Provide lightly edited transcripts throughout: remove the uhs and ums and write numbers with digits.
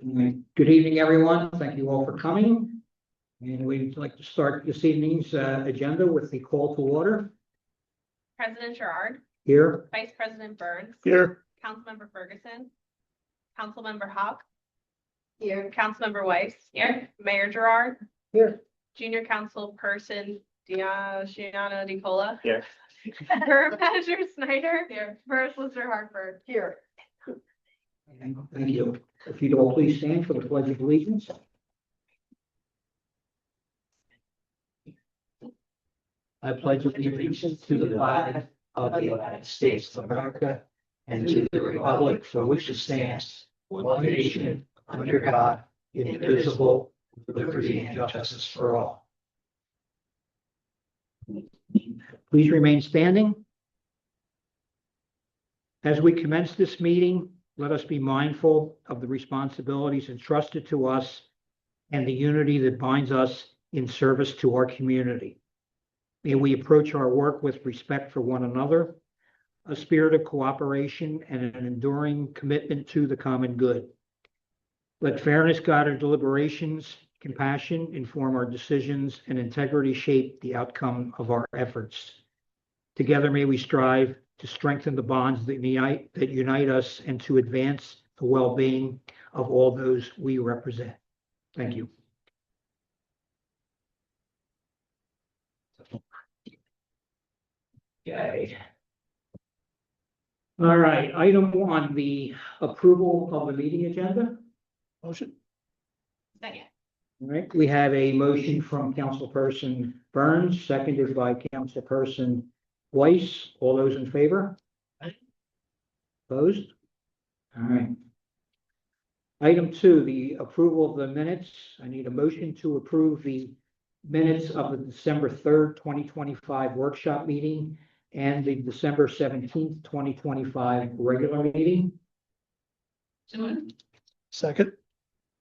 Good evening, everyone. Thank you all for coming. And we'd like to start this evening's agenda with the call to order. President Gerard, Here. Vice President Burns, Here. Councilmember Ferguson, Councilmember Hawk, here, Councilmember Weiss, here, Mayor Gerard, Here. Junior Councilperson Gianna DiCola, Here. Borough Manager Snyder, here, Borough Solicitor Hartford, here. Thank you. If you'd all please stand for the Pledge of Allegiance. I pledge allegiance to the flag of the United States of America and to the republic for which it stands, one nation, under God, indivisible, with liberty and justice for all. Please remain standing. As we commence this meeting, let us be mindful of the responsibilities entrusted to us and the unity that binds us in service to our community. May we approach our work with respect for one another, a spirit of cooperation, and an enduring commitment to the common good. Let fairness guide our deliberations, compassion inform our decisions, and integrity shape the outcome of our efforts. Together, may we strive to strengthen the bonds that unite us and to advance the well-being of all those we represent. Thank you. Okay. All right, item 1, the approval of the meeting agenda. Motion. Second. All right, we have a motion from Councilperson Burns, seconded by Councilperson Weiss. All those in favor? Opposed? All right. Item 2, the approval of the minutes. I need a motion to approve the minutes of the December 3rd, 2025 workshop meeting and the December 17th, 2025 regular meeting. Second.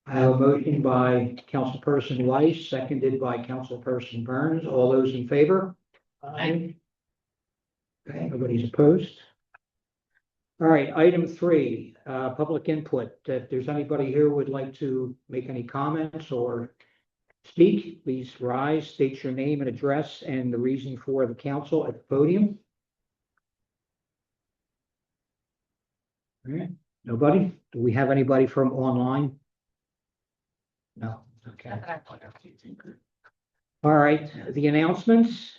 I have a motion by Councilperson Weiss, seconded by Councilperson Burns. All those in favor? Aye. Okay, nobody's opposed. All right, item 3, public input. If there's anybody here who would like to make any comments or speak, please rise, state your name and address and the reason for the council at the podium. All right, nobody? Do we have anybody from online? No, okay. All right, the announcements.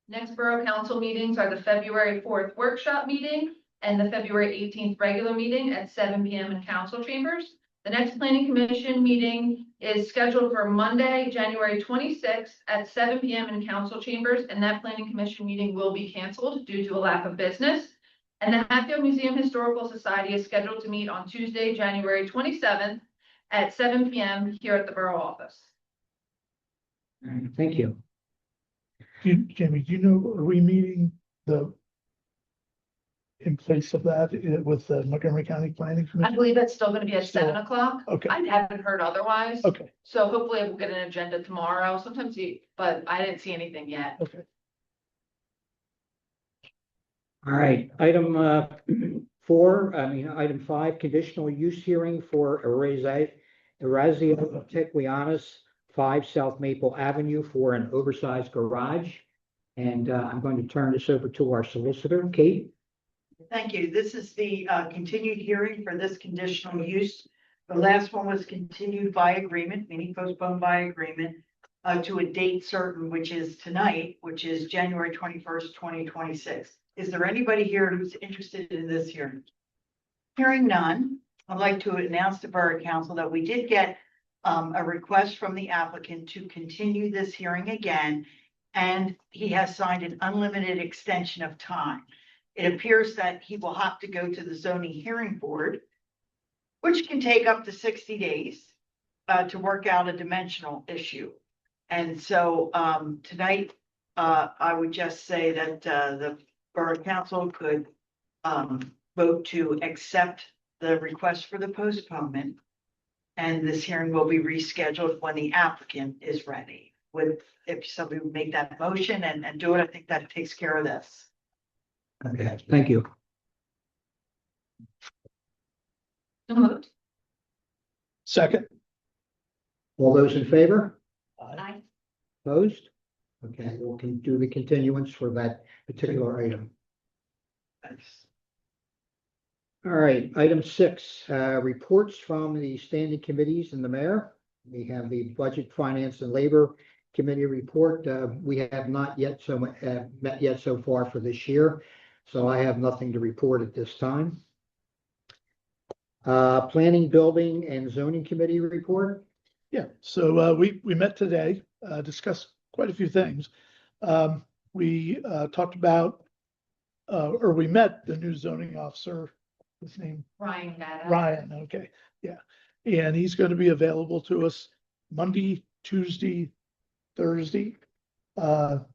Next Borough Council meetings are the February 4th workshop meeting and the February 18th regular meeting at 7 p.m. in council chambers. The next Planning Commission meeting is scheduled for Monday, January 26th at 7 p.m. in council chambers, and that Planning Commission meeting will be canceled due to a lack of business. And the Hatfield Museum Historical Society is scheduled to meet on Tuesday, January 27th at 7 p.m. here at the Borough office. All right, thank you. Jamie, do you know, are we meeting in place of that with the Montgomery County Planning I Commission? believe it's still going to be at Still- 7 o'clock. Okay. I haven't heard otherwise. Okay, So hopefully we'll get an agenda tomorrow. Sometimes but I didn't see anything yet. okay. All right, item 5, conditional use hearing for Erasio Tequianis, 5 South Maple Avenue for an oversized garage. And I'm going to turn this over to our solicitor, Kate. Thank you. This is the continued hearing for this conditional use. The last one was continued by agreement, meaning postponed by agreement, to a date certain, which is tonight, which is January 21st, 2026. Is there anybody here who's interested in this hearing? Hearing none, I'd like to announce to Borough Council that we did get a request from the applicant to continue this hearing again, and he has signed an unlimited extension of time. It appears that he will have to go to the zoning hearing board, which can take up to 60 days to work out a dimensional issue. And so tonight, I would just say that the Borough Council could vote to accept the request for the postponement. And this hearing will be rescheduled when the applicant is ready. If somebody would make that motion and do it, I think that takes care of this. Okay, thank you. So moved. Second. All those in favor? Aye. Opposed? Okay, do the continuance for that particular item. All right, item 6, reports from the standing committees and the mayor. We have the Budget, Finance, and Labor Committee report. We have not yet met yet so far for this year, so I have nothing to report at this time. Planning, Building, and Zoning Committee report. Yeah, so we met today, discussed quite a few things. We talked about, or we met the new zoning officer, his name, Ryan, okay, yeah. And he's going to be available to us Monday, Tuesday, Thursday, from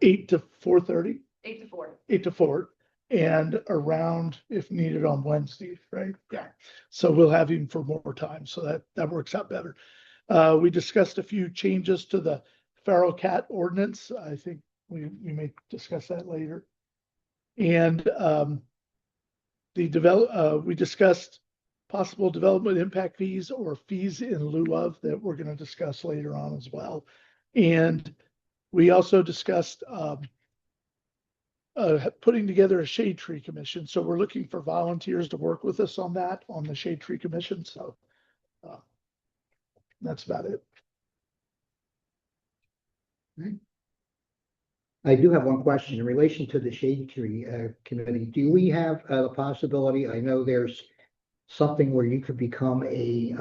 8 to 4:30. 8 to 4. 8 to 4, and around if needed on Wednesday, right? Yeah. So we'll have him for more time, so that works out better. We discussed a few changes to the feral cat ordinance. I think we may discuss that later. And we discussed possible development impact fees or fees in lieu of that we're going to discuss later on as well. And we also discussed putting together a shade tree commission. So we're looking for volunteers to work with us on that, on the shade tree commission. So that's about it. I do have one question in relation to the Shade Tree Committee. Do we have a possibility? I know there's something where you could become a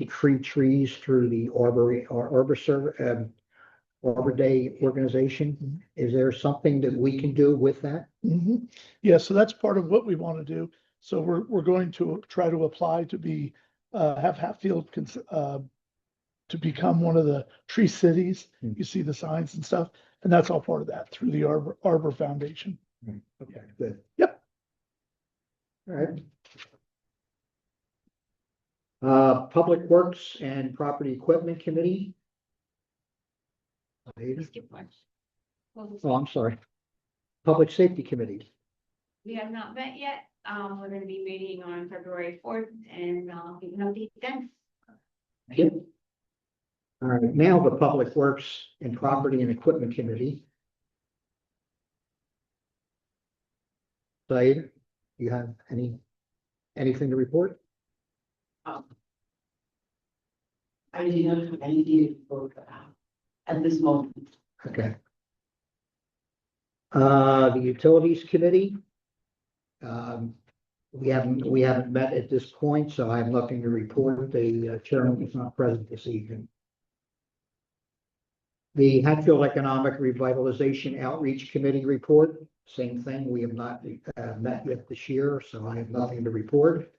tree trees through the Arbor Day organization. Is there something that we can do with that? Mm-hmm. Yeah, so that's part of what we want to do. So we're going to try to apply to be have Hatfield to become one of the tree cities. You see the signs and stuff, and that's all part of that through the Arbor Foundation. Okay, good. Yep. All right. Public Works and Property Equipment Committee. Oh, I'm sorry. Public Safety Committee. We have not met yet. We're gonna be meeting on February 4th and I'll give an update then. Yep. All right, now the Public Works and Property and Equipment Committee. Said, you have anything to report? I do not have anything to report at this moment. Okay. The Utilities Committee. We haven't met at this point, so I have nothing to report. The chairman is not present this evening. The Hatfield Economic Revitalization Outreach Committee report, same thing. We have not met yet this year, so I have nothing to report.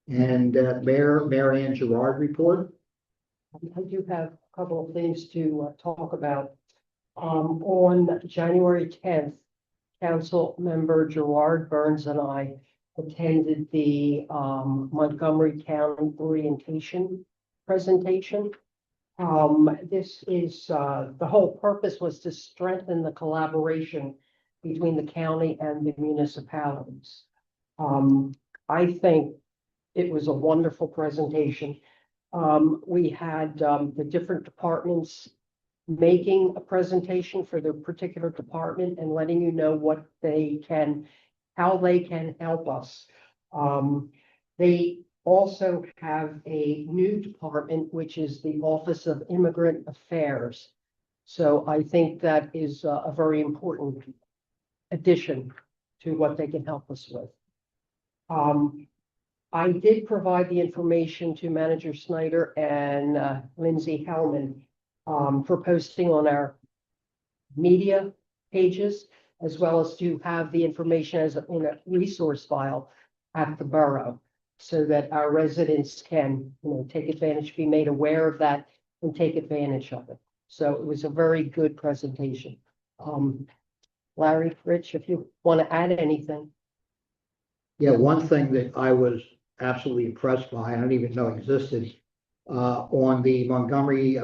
And Mayor Ann Gerard report. I do have a couple of things to talk about. On January 10th, Council Member Gerard Burns and I attended the Montgomery County orientation presentation. This is the whole purpose was to strengthen the collaboration between the county and the municipalities. I think it was a wonderful presentation. We had the different departments making a presentation for their particular department and letting you know what they can, how they can help us. They also have a new department, which is the Office of Immigrant Affairs. So I think that is a very important addition to what they can help us with. I did provide the information to Manager Snyder and Lindsay Hellman for posting on our media pages, as well as to have the information as in a resource file at the borough, so that our residents can, take advantage, be made aware of that and take advantage of it. So it was a very good presentation. Larry, Rich, if you want to add anything. Yeah, one thing that I was absolutely impressed by, I don't even know existed, on the Montgomery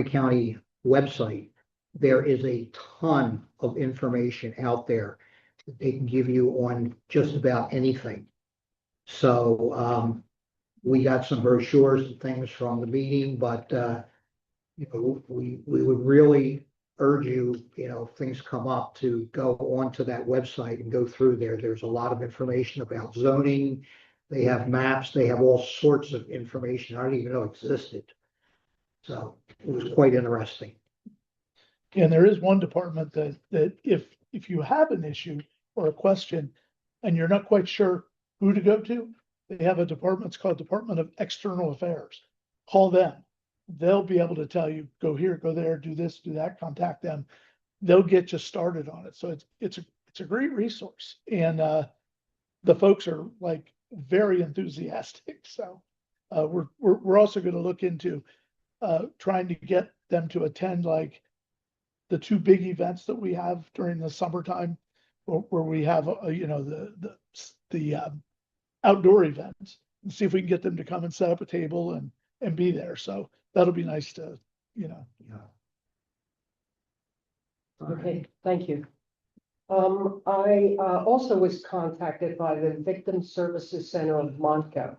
County website, there is a ton of information out there that they can give you on just about anything. So, we got some brochures and things from the meeting, but, we would really urge you, if things come up to go onto that website and go through there. There's a lot of information about zoning. They have maps, they have all sorts of information I didn't even know existed. So it was quite interesting. And there is one department that if you have an issue or a question and you're not quite sure who to go to, they have a department, it's called Department of External Affairs. Call them. They'll be able to tell you, go here, go there, do this, do that, contact them. They'll get you started on it. So it's a great resource. And the folks are like very enthusiastic. So we're also going to look into trying to get them to attend like the two big events that we have during the summertime, where we have the outdoor events, and see if we can get them to come and set up a table and be there. So that'll be nice to, Yeah. Okay, thank you. I also was contacted by the Victim Services Center of Montco,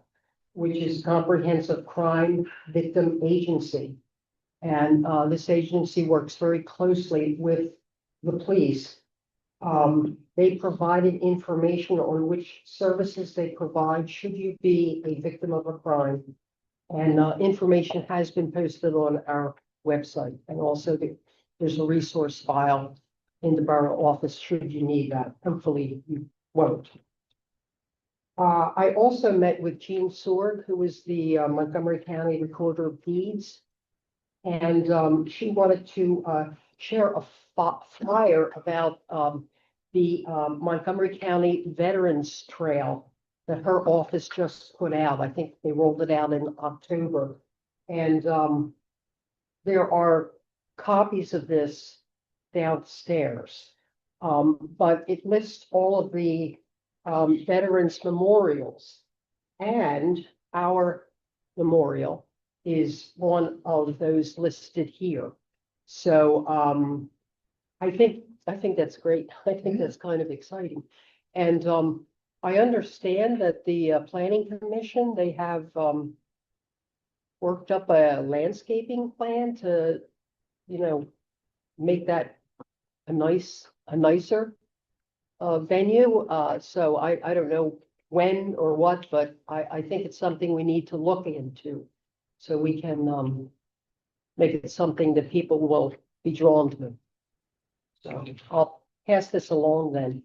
which is comprehensive crime victim agency. And this agency works very closely with the police. They provided information on which services they provide should you be a victim of a crime. And information has been posted on our website, and also there's a resource file in the borough office should you need that. Hopefully you won't. I also met with Jean Sword, who is the Montgomery County Recorder of Deeds. And she wanted to share a flyer about the Montgomery County Veterans Trail that her office just put out. I think they rolled it out in October. And there are copies of this downstairs. But it lists all of the veterans memorials, and our memorial is one of those listed here. So I think that's great. I think that's kind of exciting. And I understand that the Planning Commission, they have worked up a landscaping plan to, make that a nicer venue. So I don't know when or what, but I think it's something we need to look into, so we can make it something that people will be drawn to. So I'll pass this along then.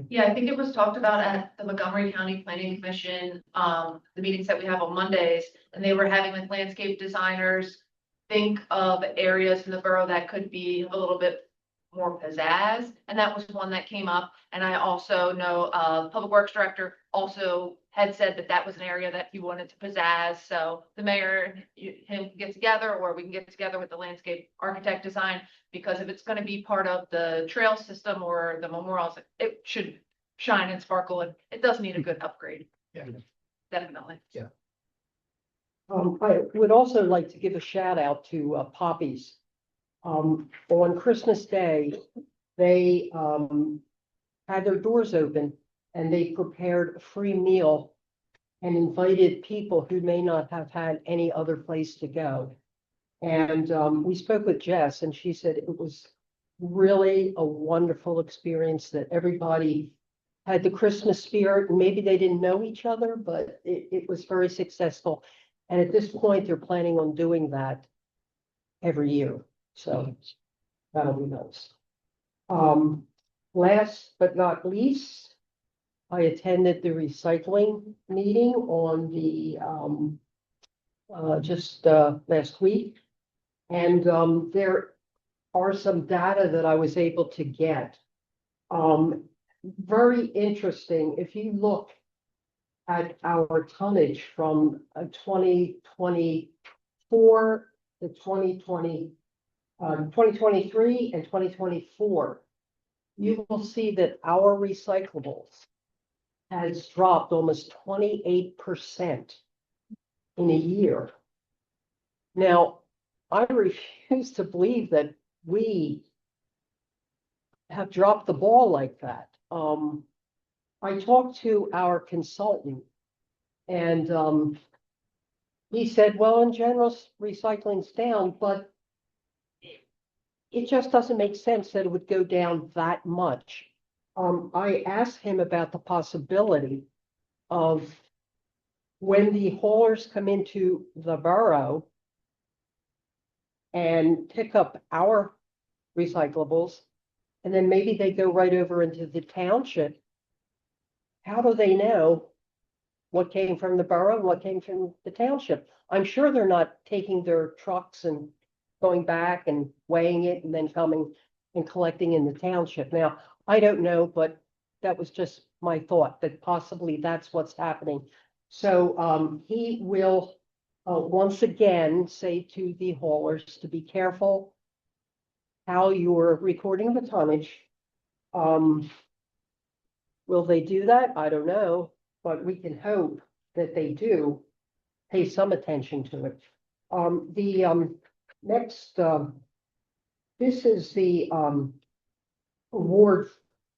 Yeah, I think it was talked about at the Montgomery County Planning Commission, the meetings that we have on Mondays, and they were having like landscape designers think of areas in the borough that could be a little bit more pizzazz, and that was one that came up. And I also know Public Works Director also had said that was an area that he wanted to pizzazz. So the mayor and him can get together, or we can get together with the landscape architect design, because if it's going to be part of the trail system or the memorials, it should shine and sparkle, and it does need a good upgrade. Yeah. Definitely. Yeah. I would also like to give a shout out to Poppies. On Christmas Day, they had their doors open, and they prepared a free meal and invited people who may not have had any other place to go. And we spoke with Jess, and she said it was really a wonderful experience, that everybody had the Christmas spirit, and maybe they didn't know each other, but it was very successful. And at this point, they're planning on doing that every year. So that'll be nice. Last but not least, I attended the recycling meeting on the last week. And there are some data that I was able to get. Very interesting. If you look at our tonnage from 2024 to 2023 and 2024, you will see that our recyclables has dropped almost 28% in a year. Now, I refuse to believe that we have dropped the ball like that. I talked to our consultant and, he said, well, in general, recycling's down, but it just doesn't make sense that it would go down that much. I asked him about the possibility of when the haulers come into the borough and pick up our recyclables, and then maybe they go right over into the township. How do they know what came from the borough and what came from the township? I'm sure they're not taking their trucks and going back and weighing it and then coming and collecting in the township. Now, I don't know, but that was just my thought, that possibly that's what's happening. So he will once again say to the haulers to be careful how you're recording the tonnage. Will they do that? I don't know, but we can hope that they do pay some attention to it. The next, this is the award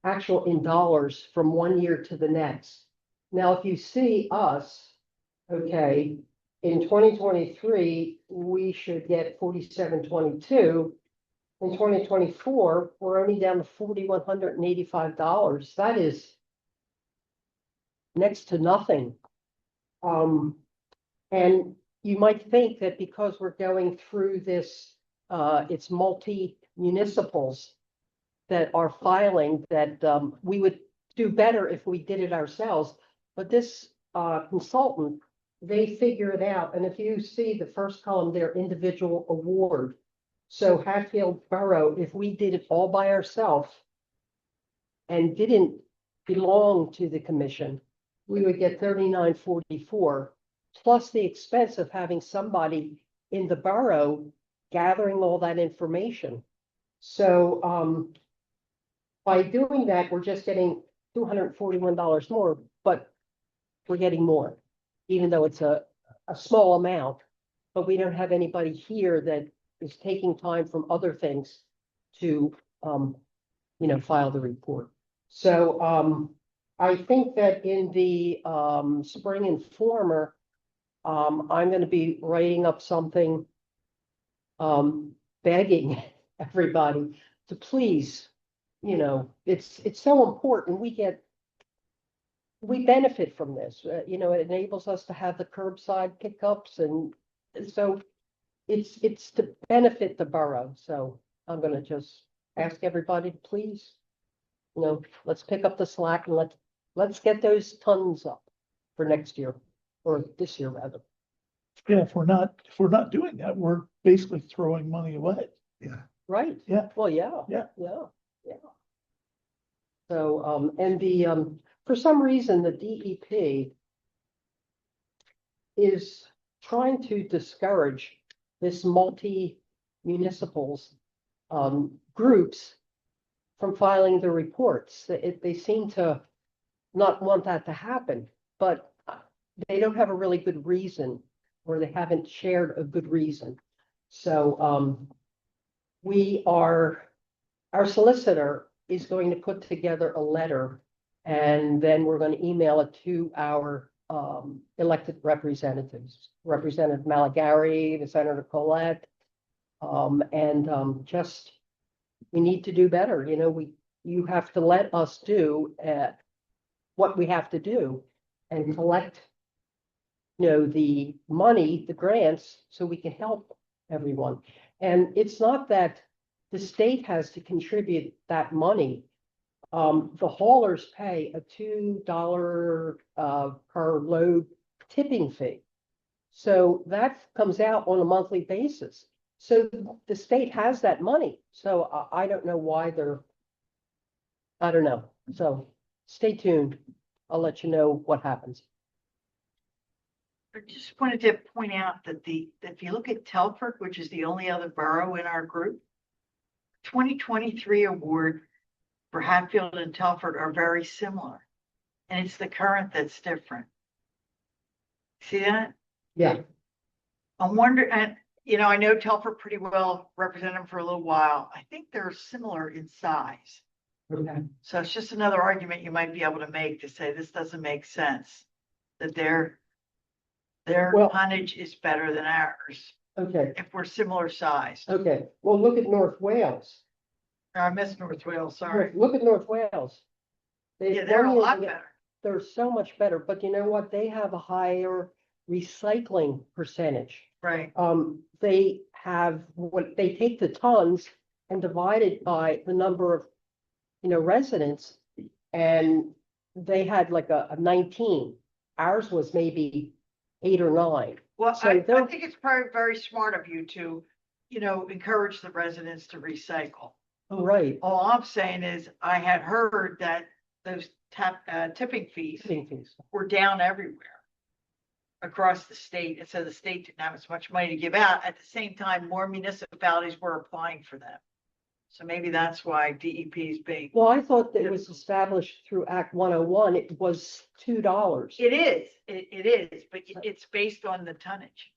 actual in dollars from one year to the next. Now, if you see us, okay, in 2023, we should get 4722. In 2024, we're only down to $4,185. That is next to nothing. And you might think that because we're going through this, it's multi-municipals that are filing, that we would do better if we did it ourselves. But this consultant, they figure it out. And if you see the first column, their individual award. So Hatfield Borough, if we did it all by ourselves and didn't belong to the commission, we would get $39.44, plus the expense of having somebody in the borough gathering all that information. So by doing that, we're just getting $241 more, but we're getting more, even though it's a small amount. But we don't have anybody here that is taking time from other things to, file the report. So I think that in the Spring Informer, I'm going to be writing up something begging everybody to please, it's so important. We benefit from this. It enables us to have the curbside pickups, and so it's to benefit the borough. So I'm going to just ask everybody to please, let's pick up the slack and let's get those tons up for next year, or this year rather. Yeah, if we're not doing that, we're basically throwing money away. Yeah. Right. Yeah. Well, yeah. Yeah. Yeah. So, and for some reason, the DEP is trying to discourage this multi-municipals groups from filing the reports. They seem to not want that to happen, but they don't have a really good reason, or they haven't shared a good reason. So our solicitor is going to put together a letter, and then we're going to email it to our elected representatives, Representative Malagary, the Senator Collette, and just, we need to do better. You have to let us do what we have to do and collect, the money, the grants, so we can help everyone. And it's not that the state has to contribute that money. The haulers pay a $2 per load tipping fee. So that comes out on a monthly basis. So the state has that money. So I don't know why I don't know. So stay tuned. I'll let you know what happens. I just wanted to point out that if you look at Telford, which is the only other borough in our group, 2023 award for Hatfield and Telford are very similar. And it's the current that's different. See that? Yeah. I'm wondering, and I know Telford pretty well, represented them for a little while. I think they're similar in size. Okay. So it's just another argument you might be able to make to say this doesn't make sense. That their Well- tonnage is better than ours Okay, if we're similar sized. okay. Well, look at North Wales. I missed North Wales, sorry. Look at North Wales. Yeah, they're a one year lot they- better. They're so much better, but you know what? They have a higher recycling percentage. Right. They have what they take the tons and divide it by the number of, residents. And they had like a 19. Ours was maybe 8 or 9. Well, So I they're- think it's probably very smart of you to, encourage the residents to recycle. Right. All I'm saying is I had heard that those tipping fees Tipping fees. were down everywhere across the state. And so the state didn't have as much money to give out. At the same time, more municipalities were applying for them. So maybe that's why DEP is being, Well, I thought that it was established through Act 101. It was $2. it is, but it's based on the tonnage.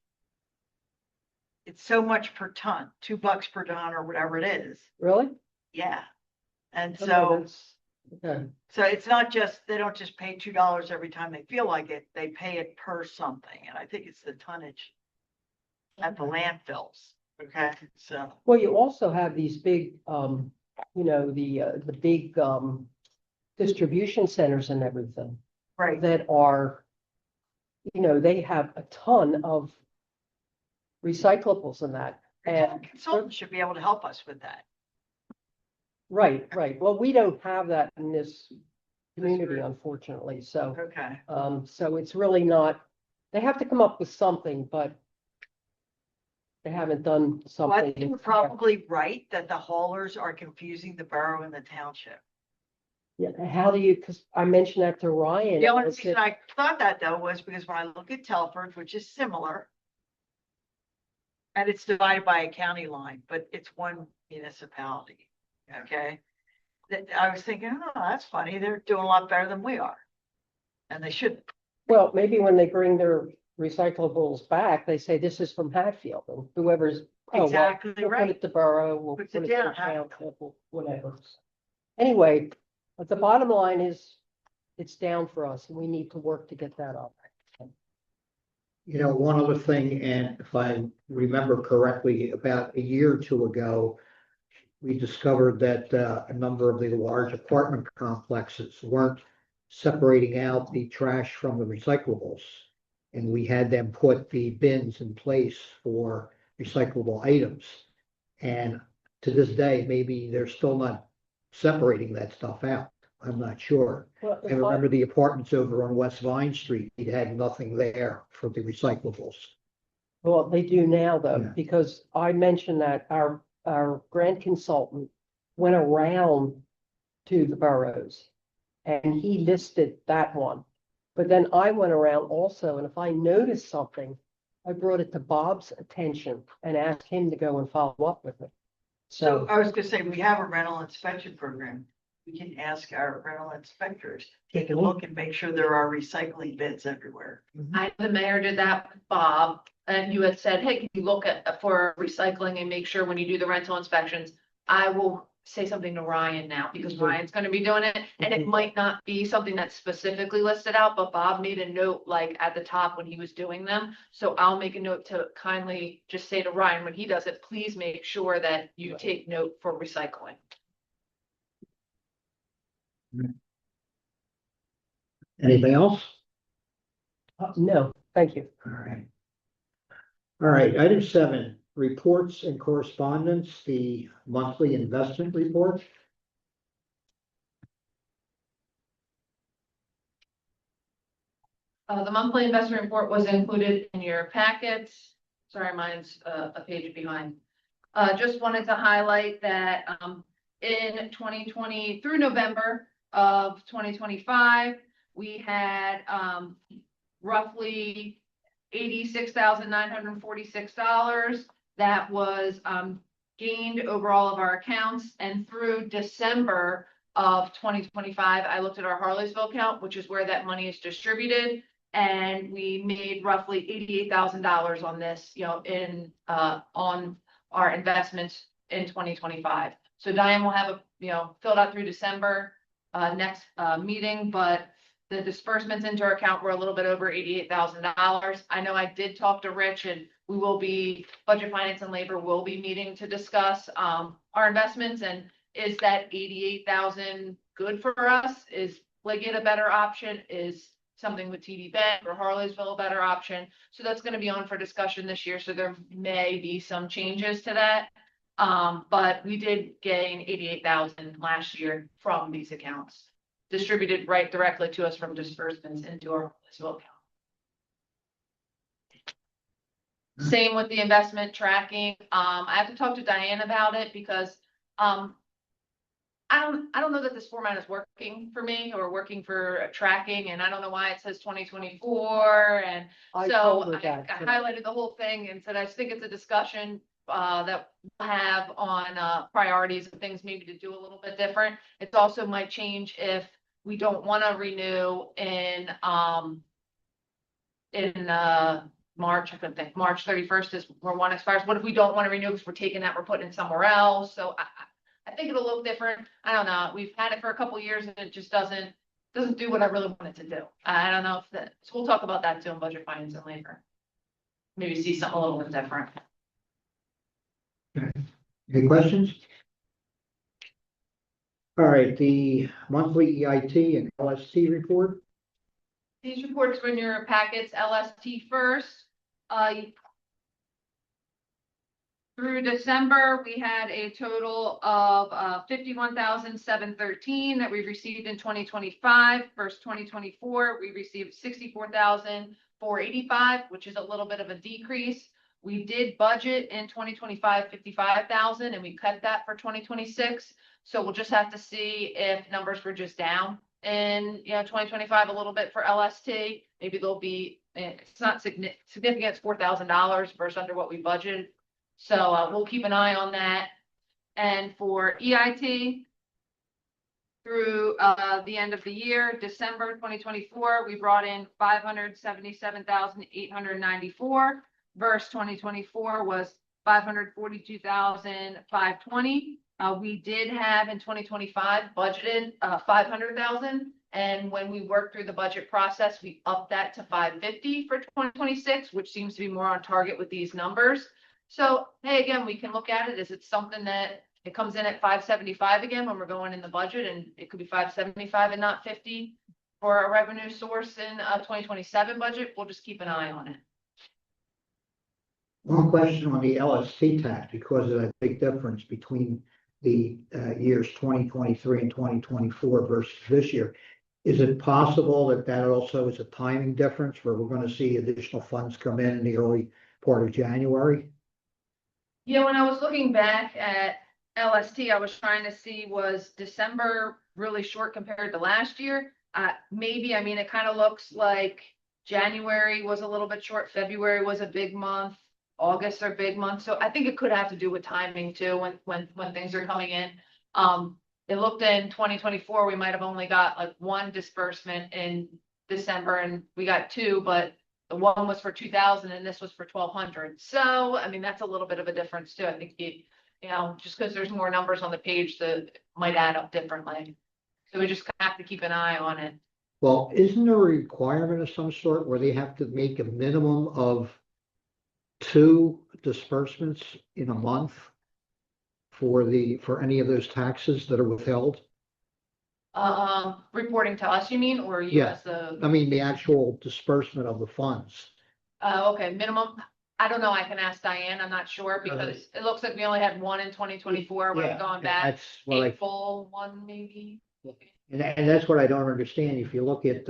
It's so much per ton, $2 per ton or whatever it is. Really? Yeah. And Okay, so, that's- Okay. so it's not just, they don't just pay $2 every time they feel like it. They pay it per something. And I think it's the tonnage at the landfills. Okay, so. Well, you also have these big, the big, distribution centers and everything Right. that are, they have a ton of recyclables in that. And, Consultants should be able to help us with that. right. Well, we don't have that in this community, group. unfortunately. So, Okay. so it's really not, they have to come up with something, but they haven't done Well, I something. think you're probably right that the haulers are confusing the borough and the township. Yeah, how do you, because I mentioned that to Ryan. The only I said, reason I thought that though was because when I look at Telford, which is similar. And it's divided by a county line, but it's one municipality, okay? That I was thinking, oh, that's funny, they're doing a lot better than we are. And they shouldn't. Well, maybe when they bring their recyclables back, they say this is from Hatfield and whoever's. Oh, well, Exactly we'll right. Put it to Borough, we'll Puts put it it down, to Township, whatever. Anyway, but the bottom line is it's down for us and we need to work to get that up. One other thing, and if I remember correctly, about a year or two ago, we discovered that a number of the large apartment complexes weren't separating out the trash from the recyclables. And we had them put the bins in place for recyclable items. And to this day, maybe they're still not separating that stuff out. I'm not sure. Well, I remember the apartments over on West Vine Street, it had nothing there for the recyclables. Well, they do now though, Yeah. because I mentioned that our grant consultant went around to the boroughs and he listed that one. But then I went around also, and if I noticed something, I brought it to Bob's attention and asked him to go and follow up with it. So So, I was gonna say, we have a rental inspection program. We can ask our rental inspectors, take a look and make sure there are recycling bins everywhere. The mayor did that with Bob, and you had said, hey, can you look for recycling and make sure when you do the rental inspections? I will say something to Ryan now, because Mhm. Ryan's gonna be doing it, and it Mhm. might not be something that's specifically listed out, but Bob made a note like at the top when he was doing them. So I'll make a note to kindly just say to Ryan, when he does it, please make sure that you take note for recycling. Anything else? no, thank you. All right. All right, item 7, reports and correspondence, the monthly investment report. The monthly investment report was included in your packets. Sorry, mine's a page behind. Just wanted to highlight that in 2020 through November of 2025, we had roughly $86,946 that was gained over all of our accounts. And through December of 2025, I looked at our Harleysville account, which is where that money is distributed. And we made roughly $88,000 on this, on our investments in 2025. So Diane will have filled out through December, next, meeting, but the disbursements into our account were a little bit over $88,000. I know I did talk to Rich, and we will be, Budget Finance and Labor will be meeting to discuss, our investments, and is that 88,000 good for us? Is Liggett a better option? Is something with TD Bank or Harleysville a better option? So that's gonna be on for discussion this year, so there may be some changes to that. But we did gain 88,000 last year from these accounts, distributed right directly to us from disbursements into our Harleysville account. Same with the investment tracking. I have to talk to Diane about it because, I don't know that this format is working for me or working for tracking, and I don't know why it says 2024, and I so told her I that. highlighted the whole thing and said, I just think it's a discussion that we'll have on priorities and things maybe to do a little bit different. It also might change if we don't want to renew in March. I couldn't think. March 31st is where one expires. What if we don't want to renew because we're taking that, we're putting it somewhere else? So I think it'll look different. I don't know. We've had it for a couple of years and it just doesn't do what I really want it to do. I don't know if that, so we'll talk about that too in Budget Finance and Labor. Maybe see something a little bit different. Any questions? All right, the monthly EIT and LST report. These reports were in your packets, LST first. Through December, we had a total of 51,713 that we received in 2025. Versus 2024, we received 64,485, which is a little bit of a decrease. We did budget in 2025 55,000, and we cut that for 2026. So we'll just have to see if numbers were just down in 2025 a little bit for LST. Maybe there'll be, it's not significant, it's $4,000 versus under what we budgeted. So we'll keep an eye on that. And for EIT, through the end of the year, December 2024, we brought in 577,894 versus 2024 was 542,520. We did have in 2025 budgeted 500,000. And when we worked through the budget process, we upped that to 550 for 2026, which seems to be more on target with these numbers. So, hey, again, we can look at it. Is it something that it comes in at 575 again when we're going in the budget, and it could be 575 and not 50 for a revenue source in 2027 budget? We'll just keep an eye on it. One question on the LST tax, because of that big difference between the years 2023 and 2024 versus this year. Is it possible that that also is a timing difference where we're going to see additional funds come in the early part of January? Yeah, when I was looking back at LST, I was trying to see, was December really short compared to last year? Maybe, I mean, it kind of looks like January was a little bit short, February was a big month, August are big months. So I think it could have to do with timing too, when things are coming in. It looked in 2024, we might have only got like one disbursement in December, and we got two, but the one was for 2,000 and this was for 1,200. So, I mean, that's a little bit of a difference too. I think just because there's more numbers on the page that might add up differently. So we just have to keep an eye on it. Well, isn't there a requirement of some sort where they have to make a minimum of 2 disbursements in a month for any of those taxes that are withheld? Reporting to us, you mean, or you Yeah. as the? I mean, the actual disbursement of the funds. Okay, minimum. I don't know. I can ask Diane. I'm not sure because it looks like we only had one in 2024. We're going back. That's what a full one, maybe. and that's what I don't understand. If you look at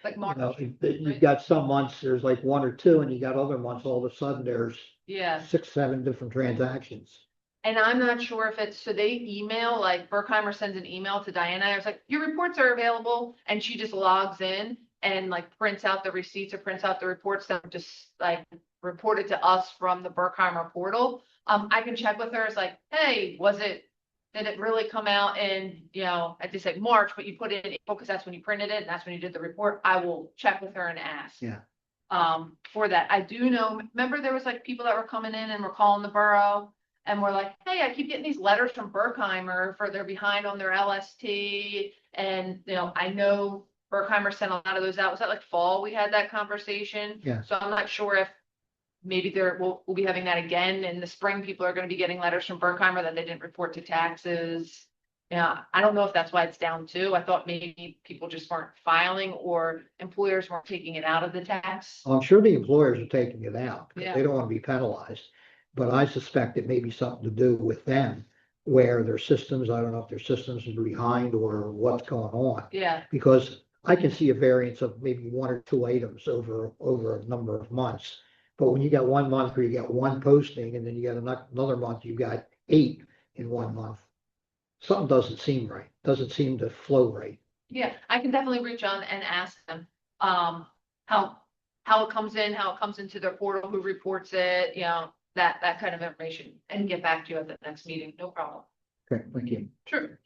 Like March. you've got some months there's like 1 or 2, and you got other months all of a sudden there's Yeah. 6, 7 different transactions. And I'm not sure if it's, so they email, like Berkheimer sends an email to Diana. I was like, your reports are available. And she just logs in and like prints out the receipts or prints out the reports that were just like reported to us from the Berkheimer portal. I can check with her. It's like, hey, did it really come out in, I just said March, but you put it in April because that's when you printed it and that's when you did the report. I will check with her and ask. Yeah. For that. I do know, remember there was like people that were coming in and were calling the borough and we're like, hey, I keep getting these letters from Berkheimer for they're behind on their LST. And, I know Berkheimer sent a lot of those out. Was that like fall? We had that conversation. Yeah. So I'm not sure if maybe we'll be having that again in the spring. People are going to be getting letters from Berkheimer that they didn't report to taxes. Yeah, I don't know if that's why it's down too. I thought maybe people just weren't filing or employers weren't taking it out of the tax. I'm sure the employers are taking it out, because Yeah. they don't want to be penalized. But I suspect it may be something to do with them, where their systems, I don't know if their systems are behind or what's going on. Yeah, Because I can see a variance of maybe 1 or 2 items over a number of months. But when you got 1 month where you got 1 posting and then you got another month, you got 8 in 1 month. Something doesn't seem right, doesn't seem to flow right. yeah, I can definitely reach on and ask them, how it comes in, how it comes into their portal, who reports it, that kind of information, and get back to you at the next meeting. No problem. Okay, thank you. Sure.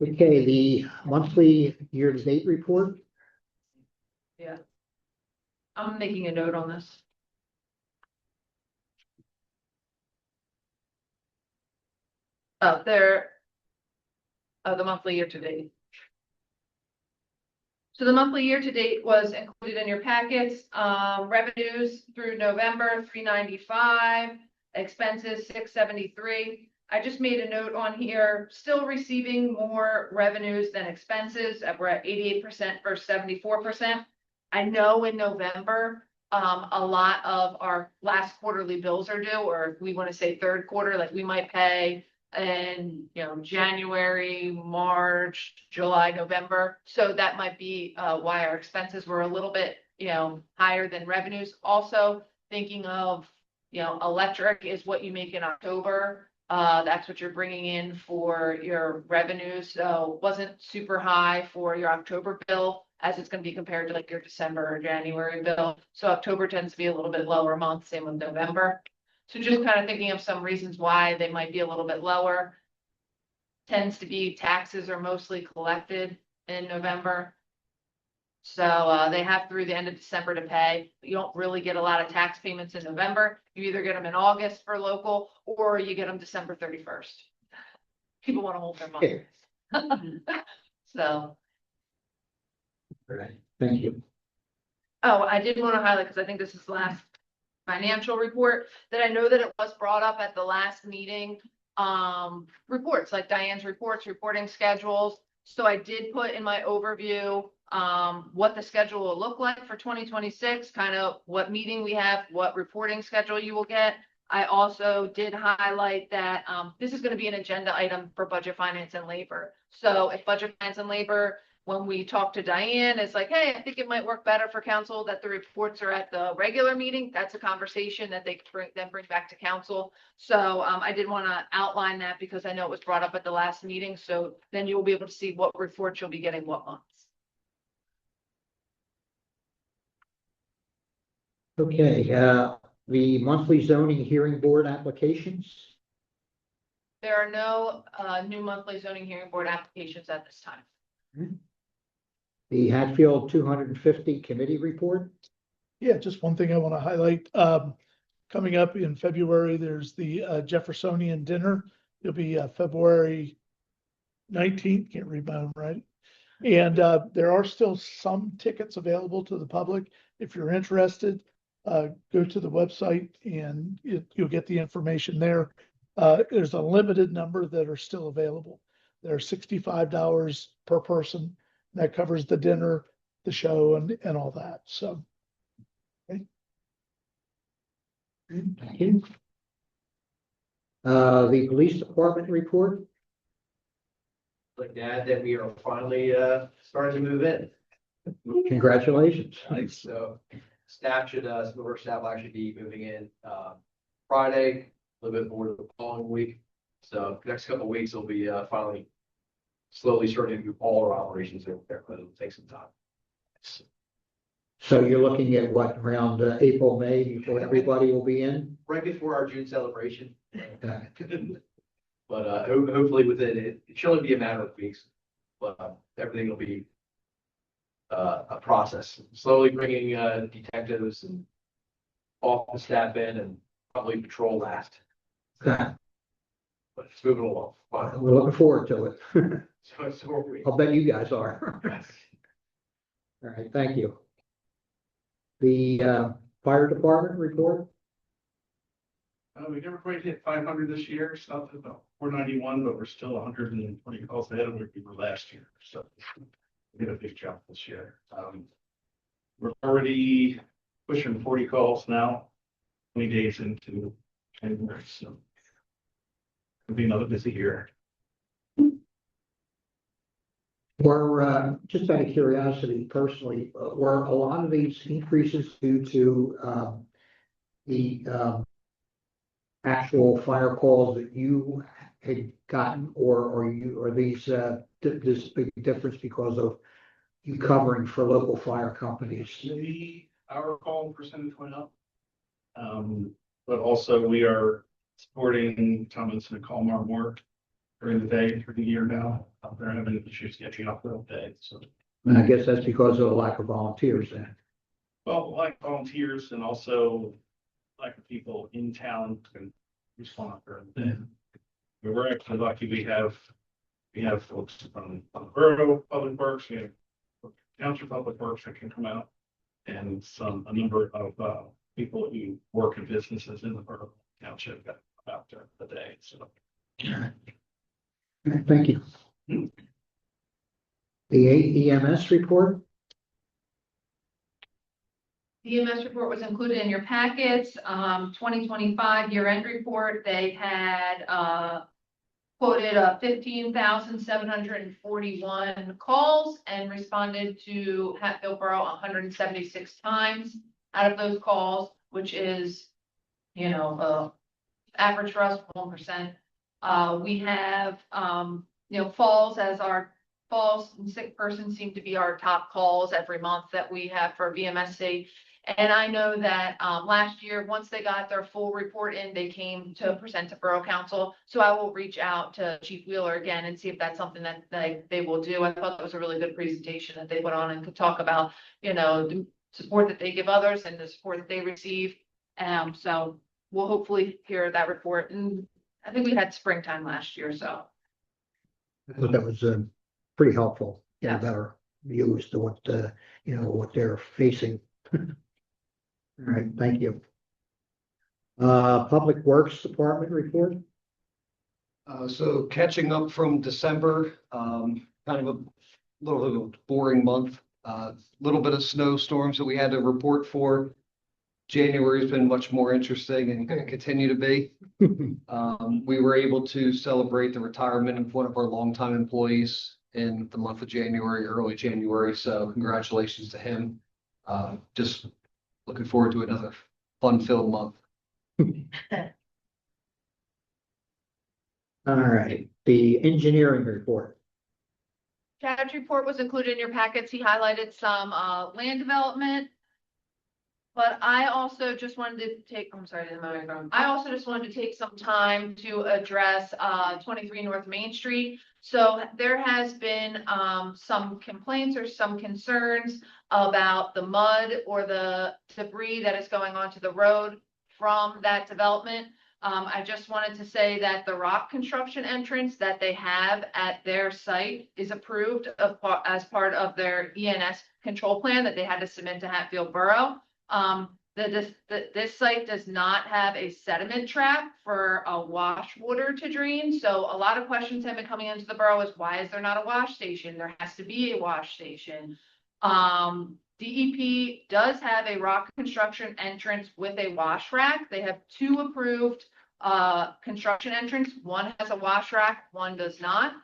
Okay, the monthly year-to-date report. Yeah. I'm making a note on this. The monthly year to date. So the monthly year to date was included in your packets. Revenues through November, 395, expenses, 673. I just made a note on here, still receiving more revenues than expenses. We're at 88% versus 74%. I know in November, a lot of our last quarterly bills are due, or if we want to say third quarter, like we might pay in, January, March, July, November. So that might be why our expenses were a little bit, higher than revenues. Also thinking of, electric is what you make in October. That's what you're bringing in for your revenues. So wasn't super high for your October bill, as it's going to be compared to like your December or January bill. So October tends to be a little bit lower month, same with November. So just kind of thinking of some reasons why they might be a little bit lower. Tends to be taxes are mostly collected in November. So they have through the end of December to pay. You don't really get a lot of tax payments in November. You either get them in August for local, or you get them December 31st. People want to hold their money. So. All right, thank you. Oh, I did want to highlight, because I think this is the last financial report, that I know that it was brought up at the last meeting. Reports like Diane's reports, reporting schedules. So I did put in my overview what the schedule will look like for 2026, kind of what meeting we have, what reporting schedule you will get. I also did highlight that this is going to be an agenda item for budget, finance, and labor. So if budget, finance, and labor, when we talk to Diane, it's like, hey, I think it might work better for council that the reports are at the regular meeting. That's a conversation that they can bring back to council. So I did want to outline that, because I know it was brought up at the last meeting. So then you'll be able to see what reports you'll be getting what months. Okay, the monthly zoning hearing board applications. There are no new monthly zoning hearing board applications at this time. The Hatfield 250 committee report. Yeah, just one thing I want to highlight. Coming up in February, there's the Jeffersonian dinner. It'll be February 19th. Can't read my own writing. And there are still some tickets available to the public. If you're interested, go to the website and you'll get the information there. There's a limited number that are still available. They're $65 per person. That covers the dinner, the show, and all that. So. Okay. Thank you. The police department report. Like to add that we are finally starting to move in. Congratulations. Nice. So staff should some of our staff will actually be moving in Friday, a little bit more the following week. So next couple of weeks will be finally slowly starting to do all our operations over there, but it'll take some time. So you're looking at what, around April, May, before everybody will be in? Right before our June celebration. Okay. But hopefully within it should only be a matter of weeks, but everything will be a process. Slowly bringing detectives and office staff in, and probably patrol last. Okay. but it's moving along. Fine. We're looking forward to it. So are we. I'll bet you guys are. Yes. All right, thank you. The fire department report? We never quite hit 500 this year, so 491, but we're still 120 calls ahead of where we were last year. So we did a big jump this year. We're already pushing 40 calls now, 20 days into January, so it'll be another busy year. Were, just out of curiosity personally, were a lot of these increases due to the actual fire calls that you had gotten, or these this big difference because of you covering for local fire companies? Our call percentage went up. But also we are supporting Tomlinson and Colmar more during the day through the year now. They're having issues getting up the day, so. And I guess that's because of the lack of volunteers then. Well, like volunteers and also lack of people in town can respond during the day. We're actually lucky we have folks from the Borough Public Works, we have Township Public Works that can come out, and a number of people who work in businesses in the Borough Township that come out during the day, so. All right, thank you. The EMS report? The EMS report was included in your packets, 2025 year-end report. They had, quoted 15,741 calls and responded to Hatfield Borough 176 times out of those calls, which is, average for us 1%. We have, falls and sick persons seem to be our top calls every month that we have for VMSC. And I know that last year, once they got their full report in, they came to present to Borough Council. So I will reach out to Chief Wheeler again and see if that's something that they will do. I thought that was a really good presentation that they put on and could talk about, the support that they give others and the support that they receive. So we'll hopefully hear that report. And I think we had springtime last year, so. I thought that was pretty helpful. Get a Yes. better view as to what what they're facing. All right, thank you. Public Works Department report? So catching up from December, kind of a little bit of a boring month. Little bit of snowstorms that we had to report for. January has been much more interesting and going to continue to be. We were able to celebrate the retirement of one of our longtime employees in the month of January, early January. So congratulations to him. Just looking forward to another fun-filled month. All right, the engineering report. Chad's report was included in your packets. He highlighted some land development. But I also just wanted to take, I also just wanted to take some time to address 23 North Main Street. So there has been some complaints or some concerns about the mud or the debris that is going onto the road from that development. I just wanted to say that the rock construction entrance that they have at their site is approved as part of their ENS control plan that they had to submit to Hatfield Borough. This site does not have a sediment trap for a wash water to drain. So a lot of questions have been coming into the borough is why is there not a wash station? There has to be a wash station. DEP does have a rock construction entrance with a wash rack. They have two approved construction entrance. One has a wash rack, one does not.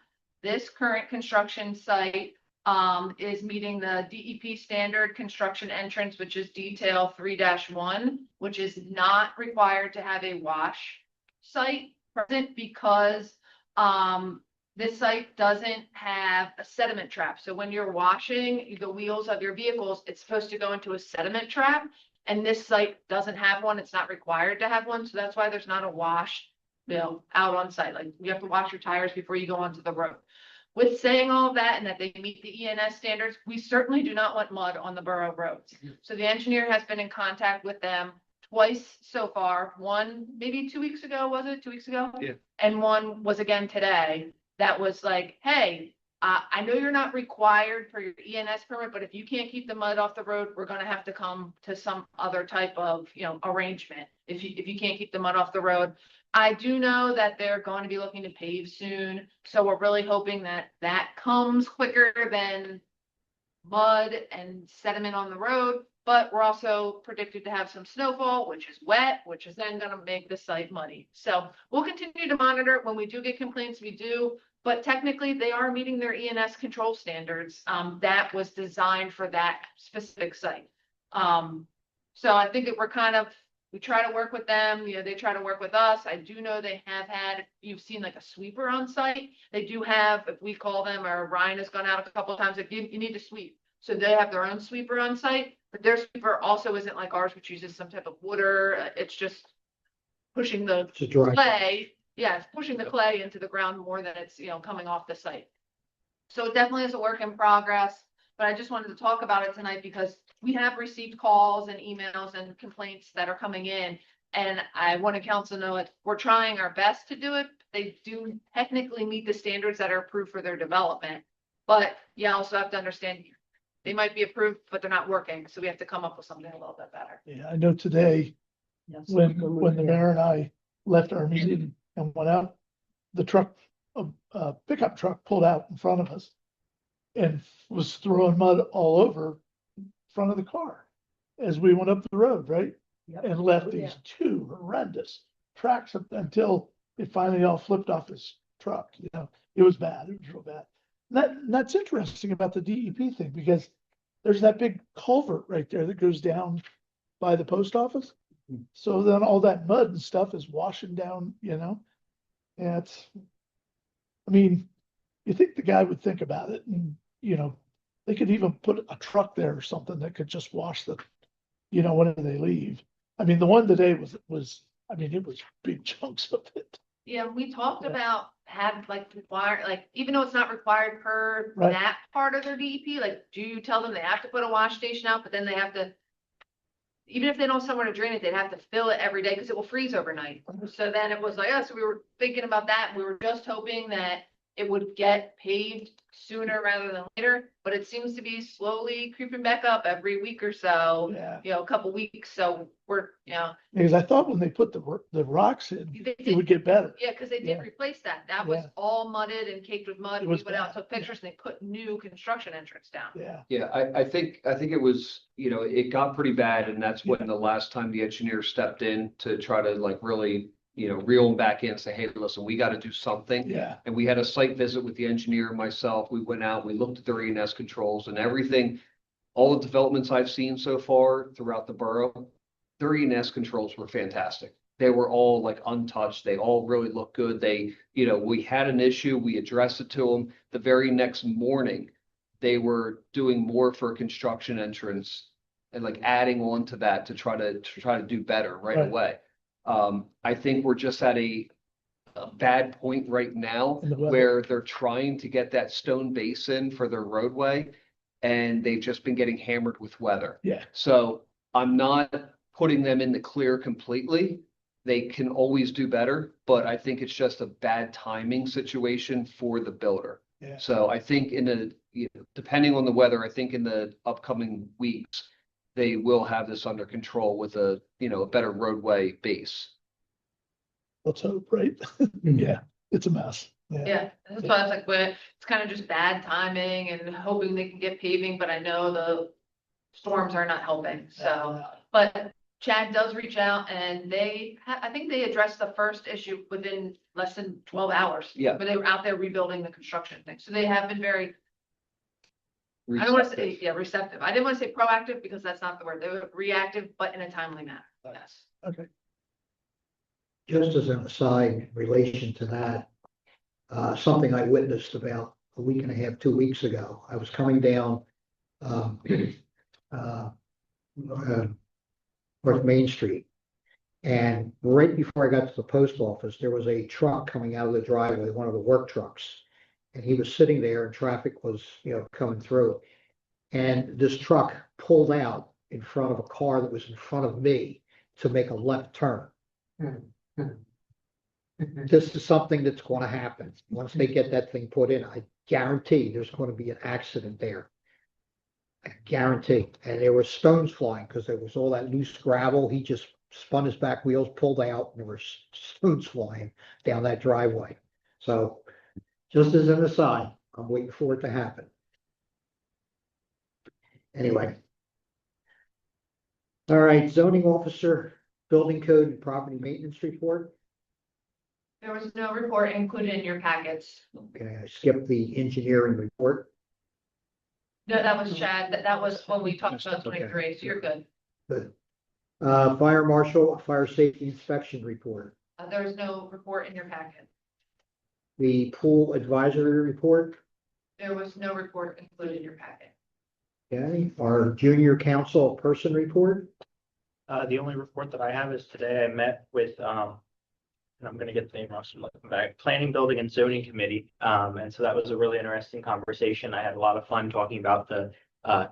This current construction site is meeting the DEP standard construction entrance, which is detail 3-1, which is not required to have a wash site present because this site doesn't have a sediment trap. So when you're washing the wheels of your vehicles, it's supposed to go into a sediment trap. And this site doesn't have one. It's not required to have one. So that's why there's not a wash, out on site. Like you have to wash your tires before you go onto the road. With saying all of that and that they meet the ENS standards, we certainly do not want mud on the borough roads. So the engineer has been in contact with them twice so far. One, maybe 2 weeks ago, was it? 2 weeks ago? Yeah. And one was again today. That was like, hey, I know you're not required for your ENS permit, but if you can't keep the mud off the road, we're gonna have to come to some other type of, arrangement. If you can't keep the mud off the road. I do know that they're going to be looking to pave soon, so we're really hoping that that comes quicker than mud and sediment on the road. But we're also predicted to have some snowfall, which is wet, which is then gonna make the site muddy. So we'll continue to monitor it. When we do get complaints, we do. But technically, they are meeting their ENS control standards. That was designed for that specific site. So I think we try to work with them, they try to work with us. I do know they have had, you've seen like a sweeper on site. They do have, if we call them, or Ryan has gone out a couple of times, like you need to sweep. So they have their own sweeper on site, but their sweeper also isn't like ours, which uses some type of water. It's just pushing the It's a dry. clay. Yeah, it's pushing the clay into the ground more than it's, coming off the site. So it definitely is a work in progress, but I just wanted to talk about it tonight because we have received calls and emails and complaints that are coming in. And I want to council know it, we're trying our best to do it. They do technically meet the standards that are approved for their development. But you also have to understand, they might be approved, but they're not working. So we have to come up with something a little bit better. Yeah, I know today, when the mayor and I left our meeting and went out, the truck, a pickup truck pulled out in front of us and was throwing mud all over front of the car as we went up the road, right? Yep. And left Yeah. these two horrendous tracks until it finally all flipped off his truck, it was bad, it was real bad. That's interesting about the DEP thing, because there's that big culvert right there that goes down by the post office. So then all that mud and stuff is washing down, Yeah, I mean, you think the guy would think about it and, they could even put a truck there or something that could just wash the, whenever they leave. I mean, the one today it was big chunks of it. Yeah, we talked Yeah. about even though it's not required per Right. that part of their DEP, like, do you tell them they have to put a wash station out, but then they have to, even if they don't have somewhere to drain it, they'd have to fill it every day because it will freeze overnight. So then it was like, so we were thinking about that. We were just hoping that it would get paved sooner rather than later, but it seems to be slowly creeping back up every week or so, Yeah, a couple weeks. So we're, because I thought when they put the rocks in, they it did, would get better. yeah, because they did Yeah. replace that. That was Yeah. all mudded and caked with mud. It We was went out, bad. took pictures, and they put new construction entrance down. Yeah, Yeah, I think it was, it got pretty bad, and that's when the last time the engineer stepped in to try to like really, reel them back in and say, hey, listen, we got to do something. yeah, And we had a site visit with the engineer and myself. We went out, we looked at their ENS controls and everything. All the developments I've seen so far throughout the borough, their ENS controls were fantastic. They were all like untouched. They all really look good. We had an issue, we addressed it to them. The very next morning, they were doing more for construction entrance and like adding on to that to try to do better right Right. away. I think we're just at a bad point right now In the weather. where they're trying to get that stone base in for their roadway, and they've just been getting hammered with weather. yeah. So I'm not putting them in the clear completely. They can always do better, but I think it's just a bad timing situation for the builder. Yeah. So I think depending on the weather, I think in the upcoming weeks, they will have this under control with a better roadway base. Let's hope, right? Yeah, it's a mess. Yeah, that's why I was like, well, it's kind of just bad timing and hoping they can get paving, but I know the storms are not helping. So, but Chad does reach out and I think they addressed the first issue within less than 12 hours. Yeah. But they were out there rebuilding the construction thing. So they have been very, I don't want to say, receptive. I didn't want to say proactive because that's not the word. They were reactive, but in a timely manner. Yes. Okay. Just as an aside in relation to that, something I witnessed about a week and a half, 2 weeks ago. I was coming down North Main Street, and right before I got to the post office, there was a truck coming out of the driveway, one of the work trucks, and he was sitting there, and traffic was, coming through, and this truck pulled out in front of a car that was in front of me. to make a left turn. This is something that's gonna happen. Once they get that thing put in, I guarantee there's gonna be an accident there. I guarantee. And there were stones flying because there was all that loose gravel. He just spun his back wheels, pulled out, and there were stones flying down that driveway. So just as an aside, I'm waiting for it to happen. Anyway. All right, zoning officer, building code and property maintenance report. There was no report included in your packets. Okay, I skipped the engineering report. No, that was Chad. That was when we talked about Okay. 23, so you're good. Good. Fire marshal, fire safety inspection report. There was no report in your packet. The pool advisory report. There was no report included in your packet. Okay, our junior council person report. The only report that I have is today I met with, and I'm gonna get the name wrong, so I'm looking back, Planning, Building and Zoning Committee. And so that was a really interesting conversation. I had a lot of fun talking about the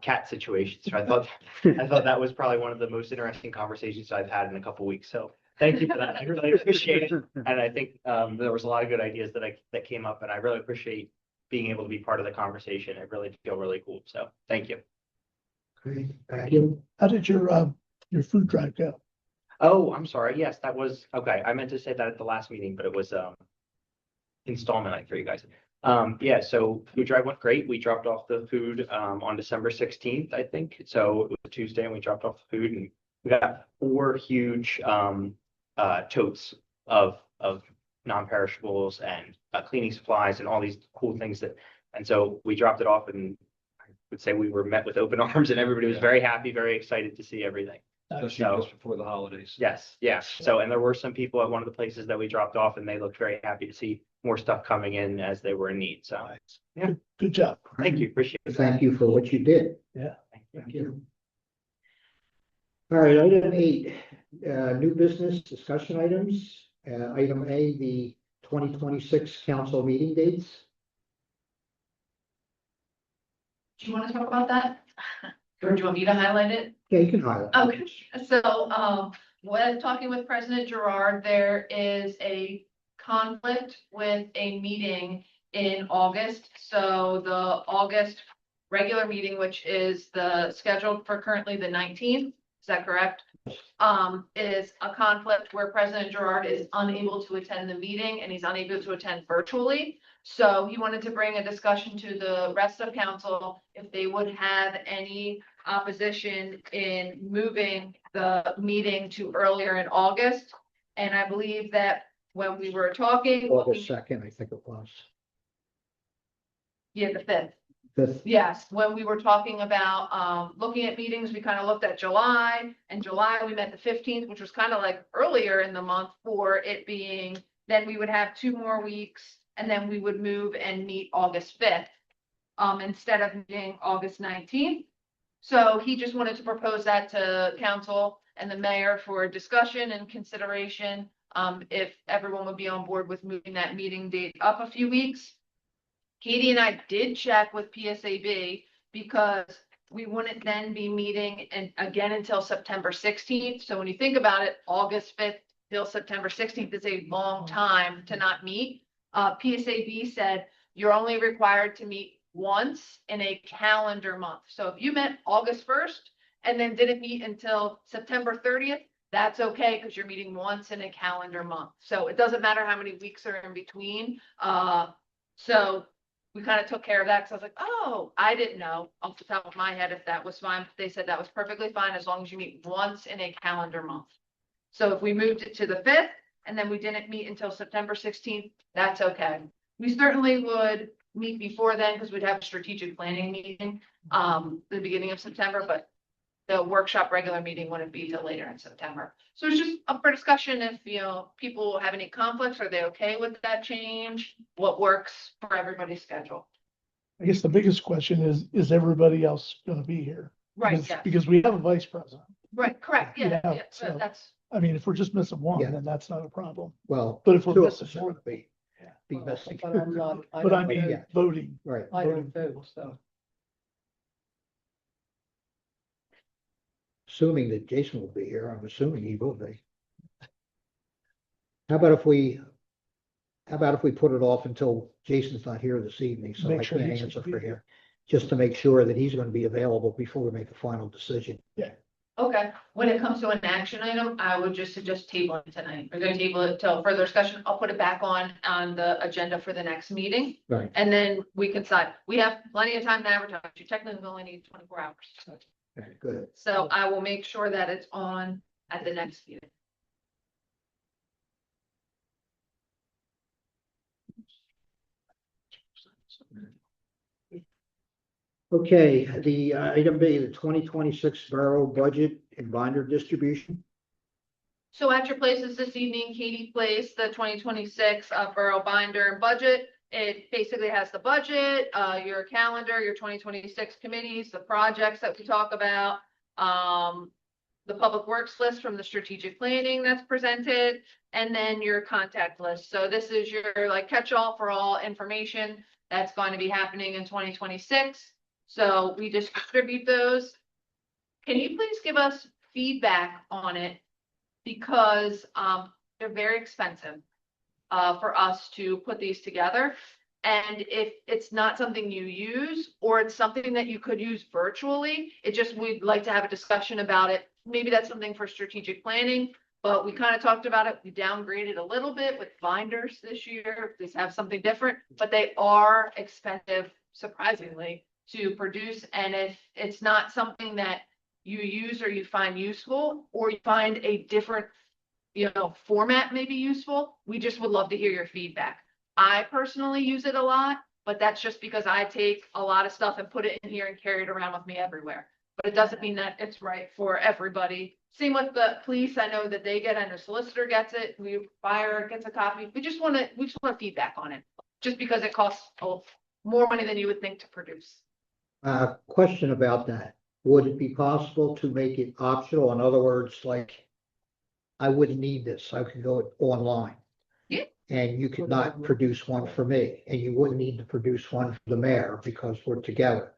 cat situation. So I thought that was probably one of the most interesting conversations I've had in a couple weeks. So thank you for that. I really appreciate it. And I think there was a lot of good ideas that came up, and I really appreciate being able to be part of the conversation. It really feel really cool. So thank you. Great, thank you. How did your food drive go? Oh, I'm sorry. Yes, that was, okay. I meant to say that at the last meeting, but it was installment night for you guys. Yeah, so food drive went great. We dropped off the food on December 16th, I think. So it was a Tuesday and we dropped off the food, and we got 4 huge totes of non-perishables and cleaning supplies and all these cool things and so we dropped it off, and I would say we were met with open arms, and everybody was very happy, very excited to see everything. Especially So- just before the holidays. Yes, yes. So, and there were some people at one of the places that we dropped off, and they looked very happy to see more stuff coming in as they were in need. So, yeah, Good job. thank you. Appreciate it. Thank you for what you did. Yeah. Thank you. All right, item 8, new business discussion items. Item A, the 2026 council meeting dates. Do you want to talk about that? Or do you want me to highlight it? Yeah, you can highlight. Okay, so, when talking with President Gerard, there is a conflict with a meeting in August. So the August regular meeting, which is scheduled for currently the 19th, is that correct? Is a conflict where President Gerard is unable to attend the meeting, and he's unable to attend virtually. So he wanted to bring a discussion to the rest of council if they would have any opposition in moving the meeting to earlier in August. And I believe that when we were talking. August 2nd, I think it was. Yeah, the 5th. This, Yes, when we were talking about looking at meetings, we kind of looked at July, and July we met the 15th, which was kind of like earlier in the month for it being, then we would have 2 more weeks, and then we would move and meet August 5th instead of meeting August 19th. So he just wanted to propose that to council and the mayor for discussion and consideration, if everyone would be on board with moving that meeting date up a few weeks. Katie and I did check with PSAB because we wouldn't then be meeting again until September 16th. So when you think about it, August 5th till September 16th is a long time to not meet. PSAB said you're only required to meet once in a calendar month. So if you met August 1st and then didn't meet until September 30th, that's okay because you're meeting once in a calendar month. So it doesn't matter how many weeks are in between. So we kind of took care of that because I was like, oh, I didn't know off the top of my head if that was fine. They said that was perfectly fine as long as you meet once in a calendar month. So if we moved it to the 5th and then we didn't meet until September 16th, that's okay. We certainly would meet before then because we'd have a strategic planning meeting the beginning of September, but the workshop regular meeting wouldn't be till later in September. So it's just up for discussion if, people have any conflicts. Are they okay with that change? What works for everybody's schedule? I guess the biggest question is everybody else gonna be here? Right, Because- yes. Because we have a vice president. Right, correct. Yeah, Yeah, yeah, so- that's, I mean, if we're just missing one, Yeah. then that's not a problem. well, But if we're 2 of missing us more, would be missing. But I'm not. but I mean, Yeah. voting. Right. I don't vote, so. assuming that Jason will be here. I'm assuming he will be. How about if we put it off until Jason's not here this evening, so Make I sure can't he's answer gonna for be him. Just to make sure that he's gonna be available before we make a final decision. Okay, when it comes to an action item, I would just suggest table it tonight. We're gonna table it till further discussion. I'll put it back on the agenda for the next meeting. Right. And then we can decide. We have plenty of time to advertise. You technically only need 24 hours. Okay, good. So I will make sure that it's on at the next meeting. Okay, the item B, the 2026 borough budget and binder distribution. So at your places this evening, Katie placed the 2026 borough binder and budget. It basically has the budget, your calendar, your 2026 committees, the projects that we talk about, the public works list from the strategic planning that's presented, and then your contact list. So this is your like catch-all for all information that's going to be happening in 2026. So we just distribute those. Can you please give us feedback on it? Because they're very expensive for us to put these together. And if it's not something you use, or it's something that you could use virtually, we'd like to have a discussion about it. Maybe that's something for strategic planning, but we kind of talked about it. We downgraded a little bit with binders this year. These have something different, but they are expensive, surprisingly, to produce. And if it's not something that you use or you find useful, or you find a different, format may be useful, we just would love to hear your feedback. I personally use it a lot, but that's just because I take a lot of stuff and put it in here and carry it around with me everywhere. But it doesn't mean that it's right for everybody. Same with the police. I know that they get, and the solicitor gets it. Fire gets a copy. We just want feedback on it, just because it costs more money than you would think to produce. Question about that. Would it be possible to make it optional? In other words, like, I wouldn't need this. I could go online. Yeah. And you could not produce one for me, and you wouldn't need to produce one for the mayor because we're together.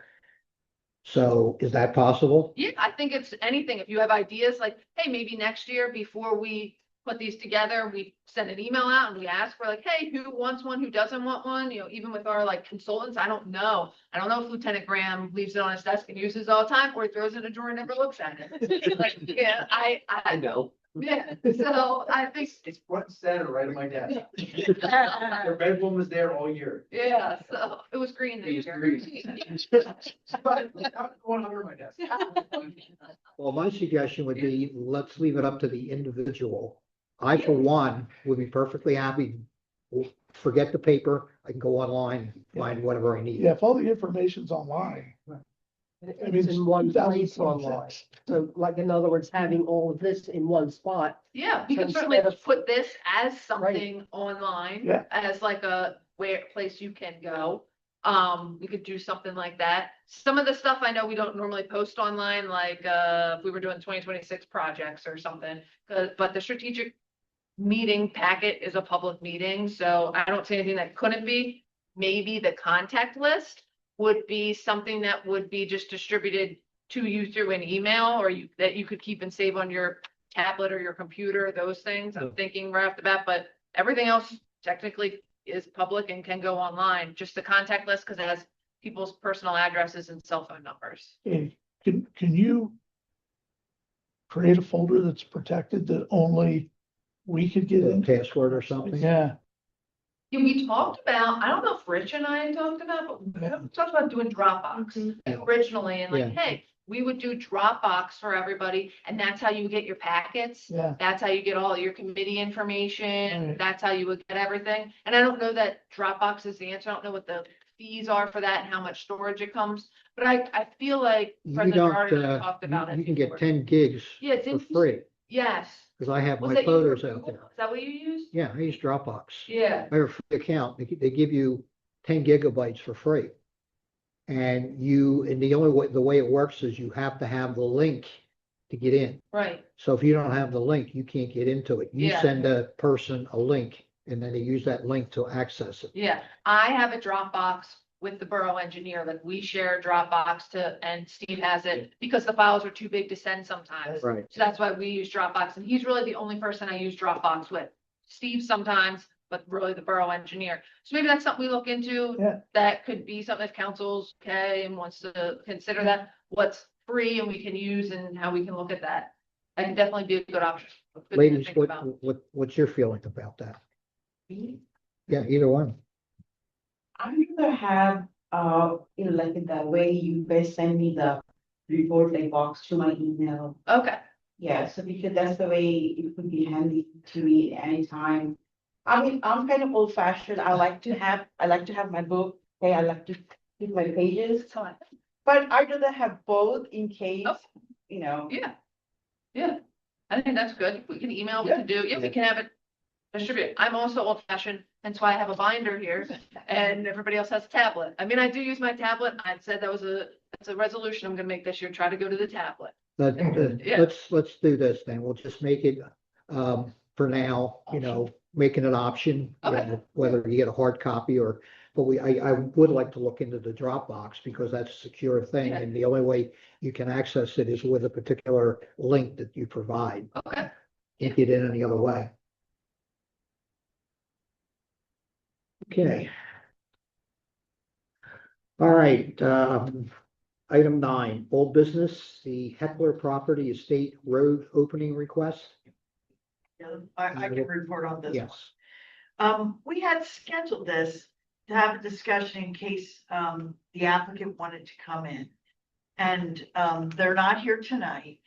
So is that possible? Yeah, I think it's anything. If you have ideas like, hey, maybe next year before we put these together, we send an email out and we ask for like, hey, who wants one, who doesn't want one? Even with our like consultants, I don't know if Lieutenant Graham leaves it on his desk and uses it all the time, or he throws it in a drawer and never looks at it. Like, yeah, I know. Yeah, so I think, It's front and center right at my desk. The red one was there all year. yeah, so it was green It this was year. green. But I'm going under my desk. Well, my suggestion would be, let's leave it up to the individual. I, for one, would be perfectly happy. Forget the paper. I can go online, and find whatever I need. Yeah, if all the information's online. I mean, It's in one place 2026. online. So like, in other words, having all of this in one spot. Yeah, we So can certainly instead of- put this as something online, Yeah. as like a place you can go. We could do something like that. Some of the stuff I know we don't normally post online, like if we were doing 2026 projects or something. But the strategic meeting packet is a public meeting, so I don't see anything that couldn't be. Maybe the contact list would be something that would be just distributed to you through an email, or that you could keep and save on your tablet or your computer, those things. I'm thinking right off the bat, but everything else technically is public and can go online. Just the contact list, because it has people's personal addresses and cell phone numbers. Hey, can you create a folder that's protected that only we could get A in? password or something? Yeah, Yeah, we talked about, I don't know if Rich and I talked about, but we talked about doing Dropbox originally, and like, Yeah. hey, we would do Dropbox for everybody, and that's how you get your packets. yeah. That's how you get all your committee information. Right. That's how you would get everything. And I don't know that Dropbox is the answer. I don't know what the fees are for that and how much storage it comes. But I feel like You President don't, Girardi and I talked about it. you can get before. 10 gigs Yeah, for didn't you- free, Yes. because I have Was my that you for photos out Google? there. Is that what you use? Yeah, I use Dropbox. Yeah. I have a free account. They give you 10 gigabytes for free. And the only way, the way it works is you have to have the link to get in. Right. So if you don't have the link, you can't get into it. You Yeah. send a person a link, and then they use that link to access it. Yeah, I have a Dropbox with the borough engineer, like we share Dropbox and Steve has it, because the files are too big to send sometimes. Right. So that's why we use Dropbox, and he's really the only person I use Dropbox with. Steve sometimes, but really the borough engineer. So maybe that's something we look into. Yeah. That could be something if council's okay and wants to consider that, what's free and we can use and how we can look at that. That can definitely be a good option. a good thing to Ladies, think what, about. what's your feeling about that? Yeah, either one. I'd rather have, like the way you guys send me the report, like box to my email. Okay, Yeah, so because that's the way it would be handy to me anytime. I mean, I'm kind of old fashioned. I like to have my book. Hey, I like to keep my pages, that's fine. but I'd rather have both in case, Oh. you know. Yeah. Yeah, I think that's good. If we can email, we Yeah. can do, yeah, we can have it distributed. I'm also old fashioned, hence why I have a binder here and everybody else has a tablet. I mean, I do use my tablet. I said that's a resolution I'm gonna make this year, try to go to the tablet. Yeah. Let's do this then. We'll just make it, for now, making an option. Okay. Whether you get a hard copy but I would like to look into the Dropbox because that's a secure thing. Yeah. And the only way you can access it is with a particular link that you provide. Okay, Can't get in any other way. Okay. All right, item 9, old business, the Heckler Property Estate Road opening request. Yeah, I can report on this one. Yes. We had scheduled this to have a discussion in case, the applicant wanted to come in. And, they're not here tonight.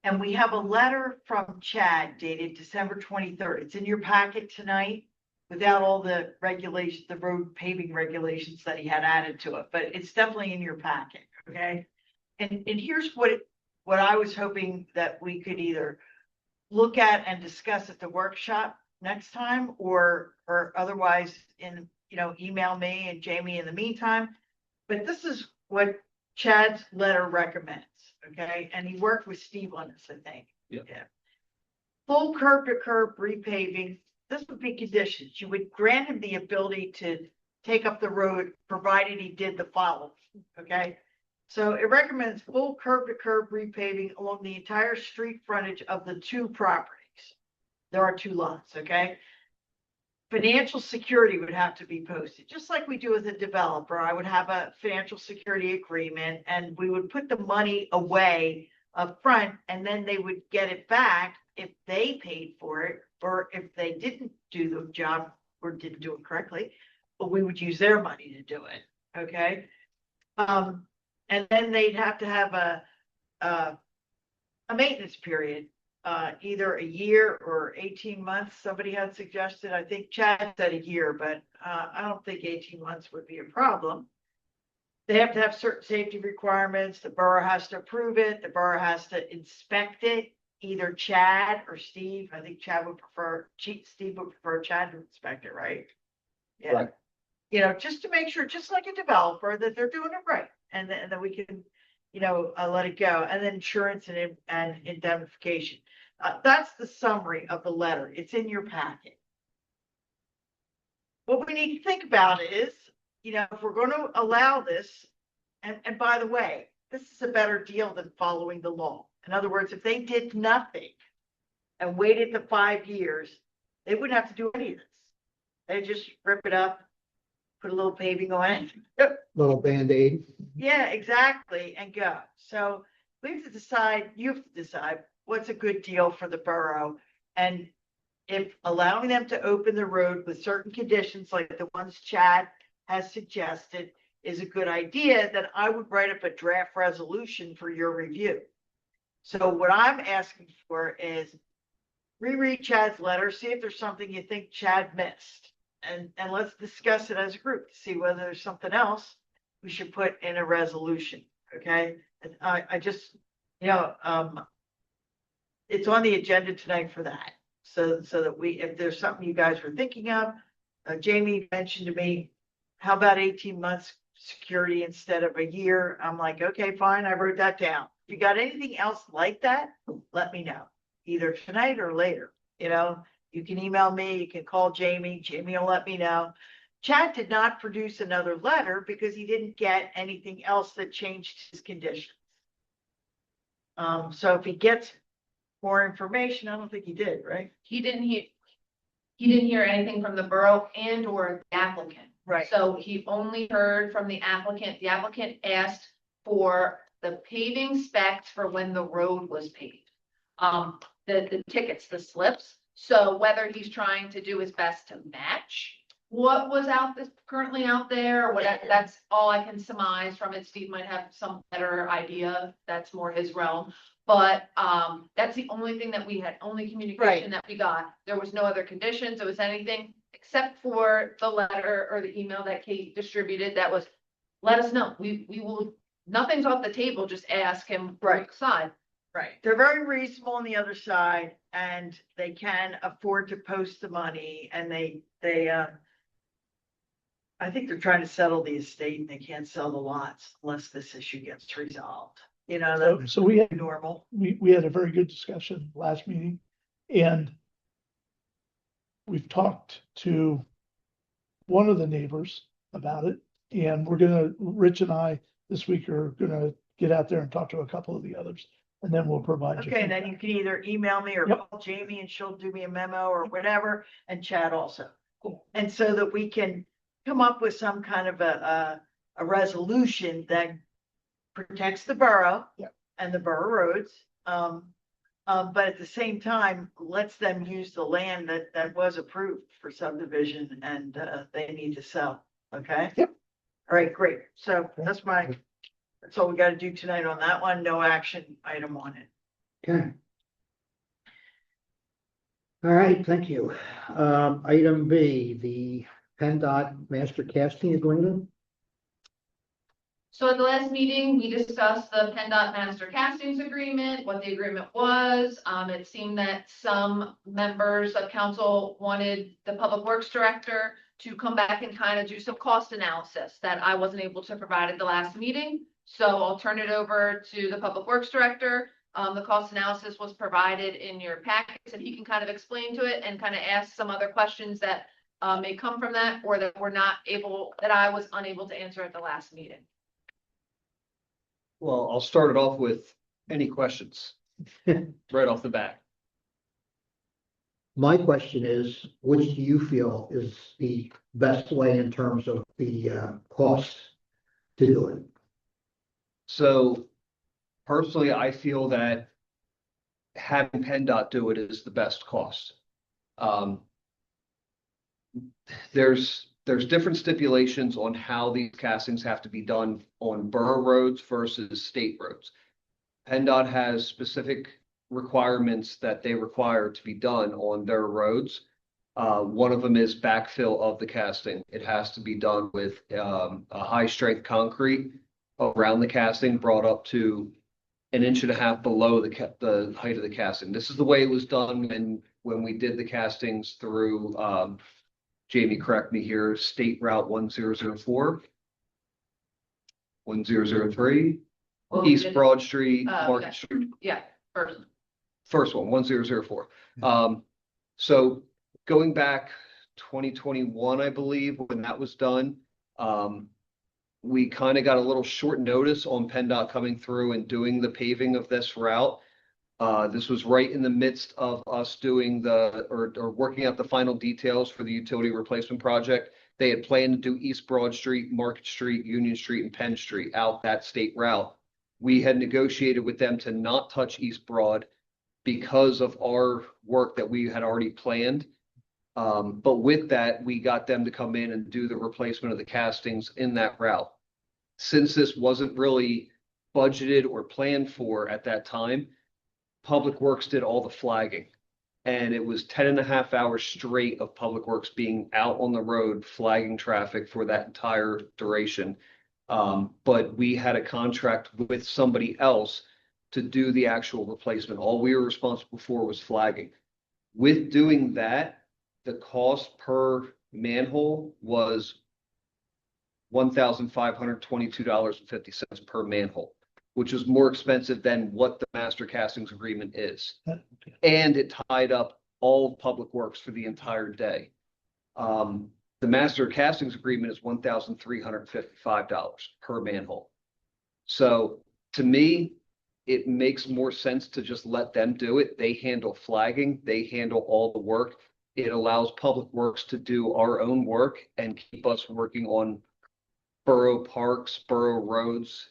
And we have a letter from Chad dated December 23rd. It's in your packet tonight without all the regulations, the road paving regulations that he had added to it, but it's definitely in your packet, okay? And here's what I was hoping that we could either look at and discuss at the workshop next time, or otherwise email me and Jamie in the meantime. But this is what Chad's letter recommends, okay? And he worked with Steve on this, I think. Yeah. Full curb to curb repaving, this would be conditions. You would grant him the ability to take up the road, provided he did the following, okay? So it recommends full curb to curb repaving along the entire street frontage of the 2 properties. There are 2 lots, okay? Financial security would have to be posted, just like we do as a developer. I would have a financial security agreement and we would put the money away up front and then they would get it back if they paid for it, or if they didn't do the job or didn't do it correctly, but we would use their money to do it, okay? And then they'd have to have a maintenance period, either a year or 18 months. Somebody had suggested, I think Chad said a year, but I don't think 18 months would be a problem. They have to have certain safety requirements. The borough has to approve it. The borough has to inspect it. Either Chad or Steve. I think Steve would prefer Chad to inspect it, right? Yeah. Right. Just to make sure, just like a developer, that they're doing it right. And then we can, let it go. And then insurance and indemnification. That's the summary of the letter. It's in your packet. What we need to think about is, if we're going to allow this, and by the way, this is a better deal than following the law. In other words, if they did nothing and waited the 5 years, they wouldn't have to do any of this. They just rip it up, put a little paving on it. Little Band-Aid. Yeah, exactly, and go. So we have to decide, you have to decide what's a good deal for the borough. And if allowing them to open the road with certain conditions like the ones Chad has suggested is a good idea, then I would write up a draft resolution for your review. So what I'm asking for is reread Chad's letter, see if there's something you think Chad missed. And let's discuss it as a group to see whether there's something else we should put in a resolution, okay? And I just, it's on the agenda tonight for that. So that if there's something you guys were thinking of, Jamie mentioned to me, how about 18 months security instead of a year? I'm like, okay, fine, I wrote that down. If you got anything else like that, let me know, either tonight or later. You can email me, you can call Jamie. Jamie will let me know. Chad did not produce another letter because he didn't get anything else that changed his condition. So if he gets more information, I don't think he did, right? He didn't hear anything from the borough and or the applicant. Right. So he only heard from the applicant. The applicant asked for the paving specs for when the road was paved. The tickets, the slips. So whether he's trying to do his best to match what was currently out there, or what, that's all I can surmise from it. Steve might have some better idea. That's more his realm. But that's the only thing that we had, only communication that we got. There was no other conditions. It was anything except for the letter or the email that Kate distributed that was, let us know. We will, nothing's off the table. Just ask him. Right. Side. Right. They're very reasonable on the other side, and they can afford to post the money, and I think they're trying to settle the estate and they can't sell the lots unless this issue gets resolved. You know, So we had, that's normal. we had a very good discussion last meeting, and we've talked to one of the neighbors about it, and Rich and I this week are gonna get out there and talk to a couple of the others, and then we'll provide you. Okay, and then you can either email me or Yep. call Jamie and she'll do me a memo or whatever, and Chad also. Cool. And so that we can come up with some kind of a resolution that protects the borough. Yep. And the borough roads. But at the same time, lets them use the land that was approved for subdivision, and they need to sell. Okay? Yep. All right, great. So that's all we got to do tonight on that one. No action item on it. Okay. All right, thank you. Item B, the PennDOT Master Casting Agreement. So at the last meeting, we discussed the PennDOT Master Castings Agreement, what the agreement was. It seemed that some members of council wanted the Public Works Director to come back and kind of do some cost analysis that I wasn't able to provide at the last meeting. So I'll turn it over to the Public Works Director. The cost analysis was provided in your packets, and he can kind of explain to it and kind of ask some other questions that may come from that, or that I was unable to answer at the last meeting. Well, I'll start it off with any questions right off the bat. My question is, which do you feel is the best way in terms of the cost to do it? So personally, I feel that having PennDOT do it is the best cost. There's different stipulations on how these castings have to be done on borough roads versus state roads. PennDOT has specific requirements that they require to be done on their roads. One of them is backfill of the casting. It has to be done with a high strength concrete around the casting, brought up to 1.5 inches below the height of the casting. This is the way it was done when we did the castings through Jamie, correct me here, State Route 1004, 1003, East Broad Street, Market Street. Yeah, First one, 1004. So going back 2021, I believe, when that was done, we kind of got a little short notice on PennDOT coming through and doing the paving of this route. This was right in the midst of us doing or working out the final details for the utility replacement project. They had planned to do East Broad Street, Market Street, Union Street, and Penn Street out that state route. We had negotiated with them to not touch East Broad because of our work that we had already planned. But with that, we got them to come in and do the replacement of the castings in that route. Since this wasn't really budgeted or planned for at that time, Public Works did all the flagging, and it was 10.5 hours straight of Public Works being out on the road flagging traffic for that entire duration. But we had a contract with somebody else to do the actual replacement. All we were responsible for was flagging. With doing that, the cost per manhole was $1,522.50 per manhole, which is more expensive than what the master castings agreement is. And it tied up all of Public Works for the entire day. The master castings agreement is $1,355 per manhole. So to me, it makes more sense to just let them do it. They handle flagging, they handle all the work. It allows Public Works to do our own work and keep us working on borough parks, borough roads,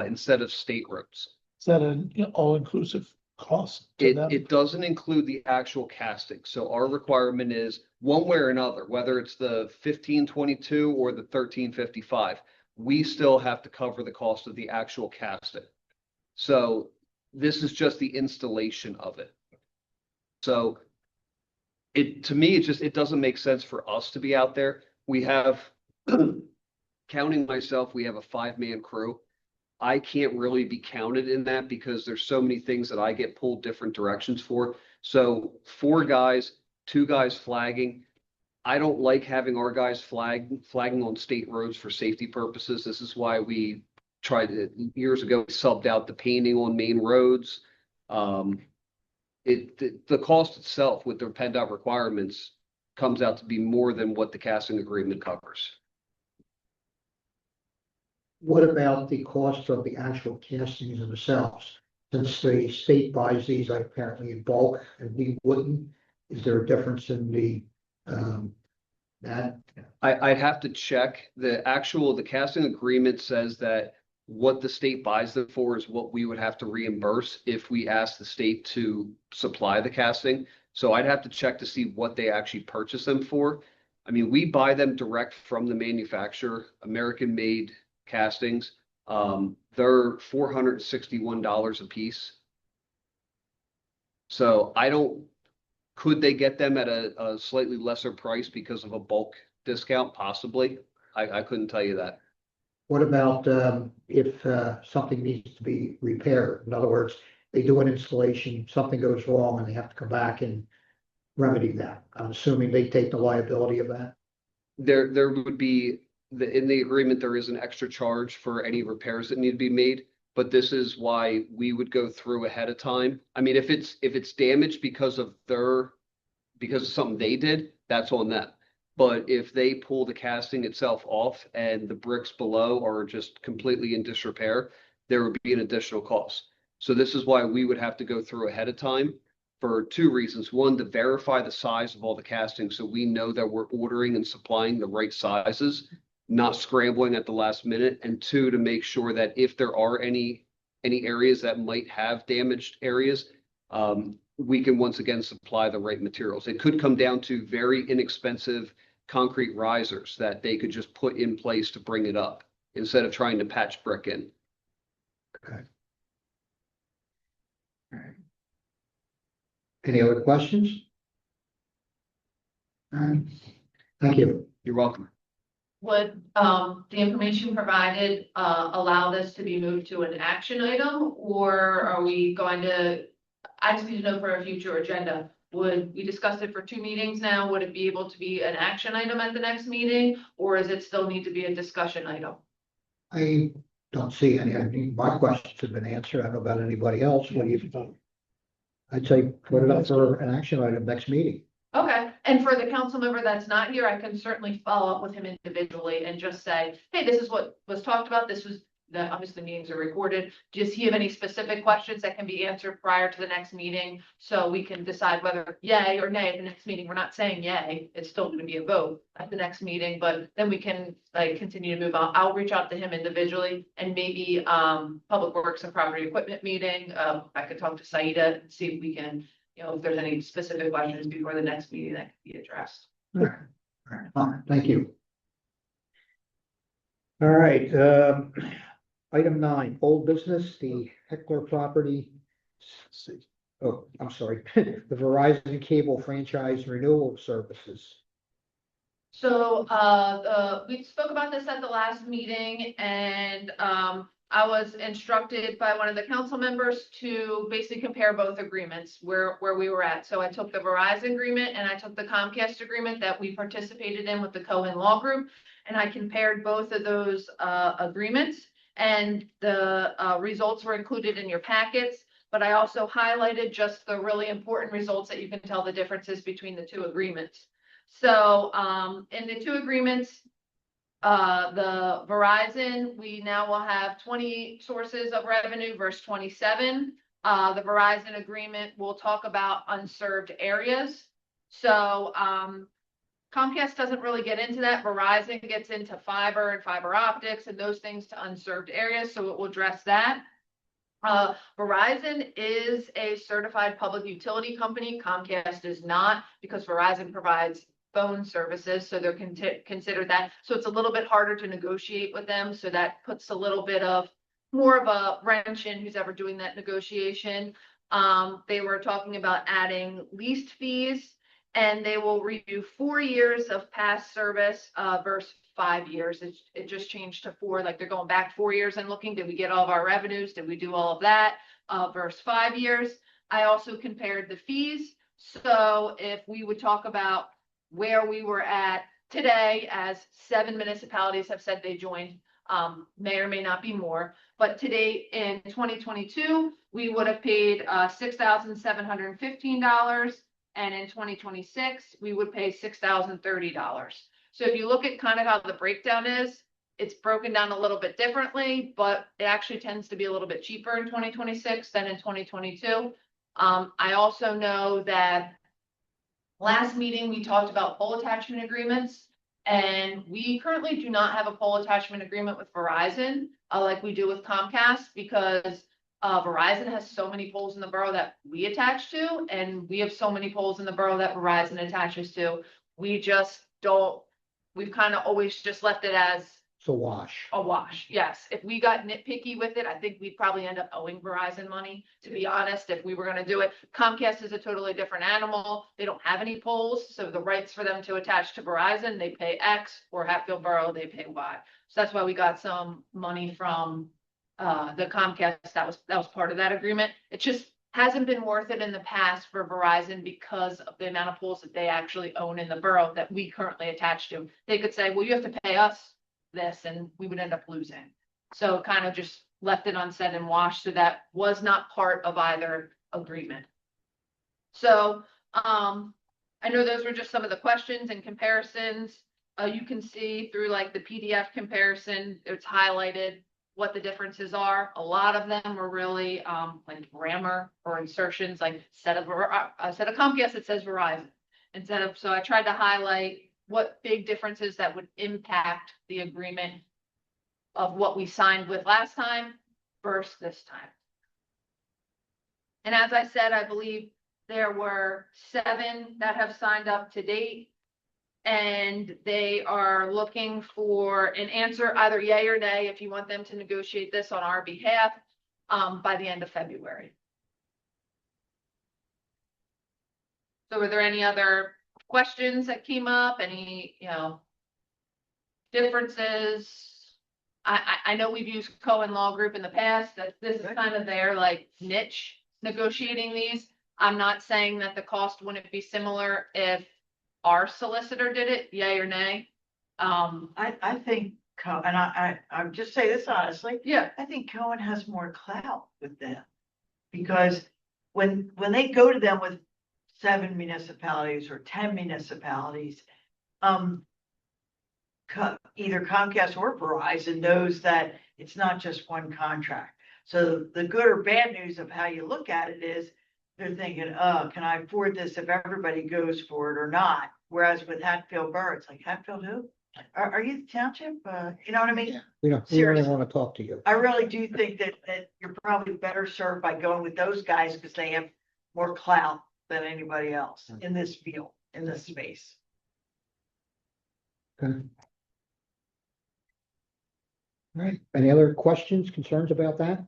instead of state roads. Is that an all-inclusive cost to them? It doesn't include the actual casting. So our requirement is one way or another, whether it's the 1522 or the 1355, we still have to cover the cost of the actual casting. So this is just the installation of it. So to me, it doesn't make sense for us to be out there. We have, counting myself, we have a 5-man crew. I can't really be counted in that because there's so many things that I get pulled different directions for. So 4 guys, 2 guys flagging. I don't like having our guys flagging on state roads for safety purposes. This is why we tried it years ago, subbed out the painting on main roads. The cost itself with the PennDOT requirements comes out to be more than what the casting agreement covers. What about the cost of the actual castings themselves? Since the state buys these apparently in bulk and we wouldn't, is there a difference in the, that? I'd have to check the casting agreement says that what the state buys them for is what we would have to reimburse if we ask the state to supply the casting. So I'd have to check to see what they actually purchase them for. I mean, we buy them direct from the manufacturer, American made castings. They're $461 a piece. So could they get them at a slightly lesser price because of a bulk discount? Possibly. I couldn't tell you that. What about if something needs to be repaired? In other words, they do an installation, something goes wrong and they have to come back and remedy that. I'm assuming they take the liability of that. There would be in the agreement, there is an extra charge for any repairs that need to be made, but this is why we would go through ahead of time. I mean, if it's damaged because of something they did, that's on them. But if they pull the casting itself off and the bricks below are just completely in disrepair, there would be an additional cost. So this is why we would have to go through ahead of time for 2 reasons. One, to verify the size of all the castings so we know that we're ordering and supplying the right sizes, not scrambling at the last minute. And 2, to make sure that if there are any areas that might have damaged areas, we can once again supply the right materials. It could come down to very inexpensive concrete risers that they could just put in place to bring it up instead of trying to patch brick in. Okay. All right. Any other questions? All right. Thank you. You're welcome. Would the information provided allow this to be moved to an action item, or are we going to, I just need to know for a future agenda, would we discuss it for 2 meetings now? Would it be able to be an action item at the next meeting, or does it still need to be a discussion item? I don't see any. I mean, my questions have been answered. I don't know about anybody else. What do you think? I'd say put it up for an action item next meeting. Okay, and for the council member that's not here, I can certainly follow up with him individually and just say, hey, this is what was talked about. This was, obviously meetings are recorded. Does he have any specific questions that can be answered prior to the next meeting? So we can decide whether yay or nay at the next meeting. We're not saying yay, it's still going to be a vote at the next meeting, but then we can continue to move on. I'll reach out to him individually and maybe Public Works and Property Equipment meeting. I could talk to Saida and see if we can, if there's any specific questions before the next meeting that can be addressed. All right. All right. Fine. Thank you. All right. Item 9, old business, the Heckler property. Oh, I'm sorry. The Verizon cable franchise renewal services. So we spoke about this at the last meeting, and I was instructed by one of the council members to basically compare both agreements where we were at. So I took the Verizon agreement and I took the Comcast agreement that we participated in with the Cohen Law Group, and I compared both of those agreements, and the results were included in your packets. But I also highlighted just the really important results that you can tell the differences between the 2 agreements. So, in the two agreements, the Verizon, we now will have 20 sources of revenue versus 27. The Verizon agreement will talk about unserved areas. So, Comcast doesn't really get into that. Verizon gets into fiber and fiber optics and those things to unserved areas, so it will address that. Verizon is a certified public utility company. Comcast is not, because Verizon provides phone services, so they're considered that. So it's a little bit harder to negotiate with them. So that puts a little bit of more of a wrench in who's ever doing that negotiation. They were talking about adding leased fees, and they will review 4 years of past service versus 5 years. It just changed to 4, like they're going back 4 years and looking, did we get all of our revenues? Did we do all of that? Versus 5 years. I also compared the fees. So if we would talk about where we were at today, as 7 municipalities have said they joined, may or may not be more, but today in 2022, we would have paid $6,715. And in 2026, we would pay $6,030. So if you look at kind of how the breakdown is, it's broken down a little bit differently, but it actually tends to be a little bit cheaper in 2026 than in 2022. I also know that last meeting, we talked about pole attachment agreements, and we currently do not have a pole attachment agreement with Verizon, like we do with Comcast, because Verizon has so many poles in the borough that we attach to, and we have so many poles in the borough that Verizon attaches to. We just don't, we've kind of always just left it as It's a wash. a wash. Yes, if we got nitpicky with it, I think we'd probably end up owing Verizon money, to be honest, if we were gonna do it. Comcast is a totally different animal. They don't have any poles, so the rights for them to attach to Verizon, they pay X, or Hatfield Borough, they pay Y. So that's why we got some money from the Comcast. That was part of that agreement. It just hasn't been worth it in the past for Verizon because of the amount of poles that they actually own in the borough that we currently attach to. They could say, well, you have to pay us this, and we would end up losing. So kind of just left it unsaid and washed. So that was not part of either agreement. So I know those were just some of the questions and comparisons. You can see through like the PDF comparison, it's highlighted what the differences are. A lot of them were really like grammar or insertions, like instead of Comcast, it says Verizon. So I tried to highlight what big differences that would impact the agreement of what we signed with last time versus this time. And as I said, I believe there were 7 that have signed up to date, and they are looking for an answer, either yay or nay, if you want them to negotiate this on our behalf, by the end of February. So were there any other questions that came up? Any, differences? I know we've used Cohen Law Group in the past, that this is kind of their like niche negotiating these. I'm not saying that the cost wouldn't be similar if our solicitor did it, yay or nay. I think, and I just say this honestly. Yeah. I think Cohen has more clout with them. Because when they go to them with 7 municipalities or 10 municipalities, either Comcast or Verizon knows that it's not just one contract. So the good or bad news of how you look at it is they're thinking, can I afford this if everybody goes for it or not? Whereas with Hatfield Borough, it's like, Hatfield who? Are you the township? You know what I mean? We don't Seriously. want to talk to you. I really do think that you're probably better served by going with those guys because they have more clout than anybody else in this field, in this space. Okay. All right. Any other questions, concerns about that?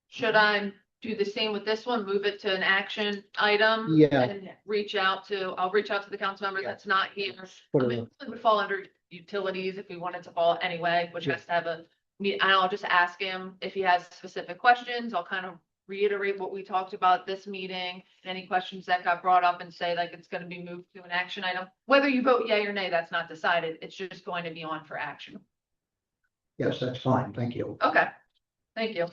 Should I do the same with this one, move it to an action item? Yeah. And I'll reach out to the council member that's not here. Put I it mean, on. it would fall under utilities if we wanted to fall anyway, which has to have I'll just ask him if he has specific questions. I'll kind of reiterate what we talked about this meeting, and any questions that got brought up, and say like it's going to be moved to an action item. Whether you vote yay or nay, that's not decided. It's just going to be on for action. Yes, that's fine. Thank you. Okay, thank you.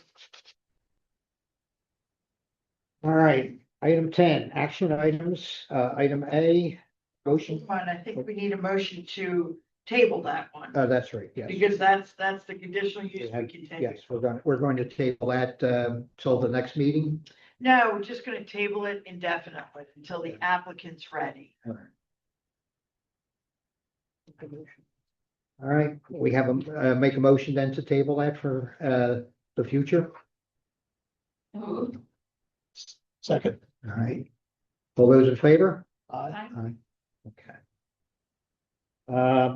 All right. Item 10, action items. Item A, Motion? Fine, I think we need a motion to table that one. That's right, yes. Because that's the conditional use we Yes, continue. we're going to table that, till the next meeting. No, we're just gonna table it indefinitely until the applicant's ready. All right, we have a, make a motion then to table that for, the future. Second. All right. All those in favor? Aye. Aye. Okay.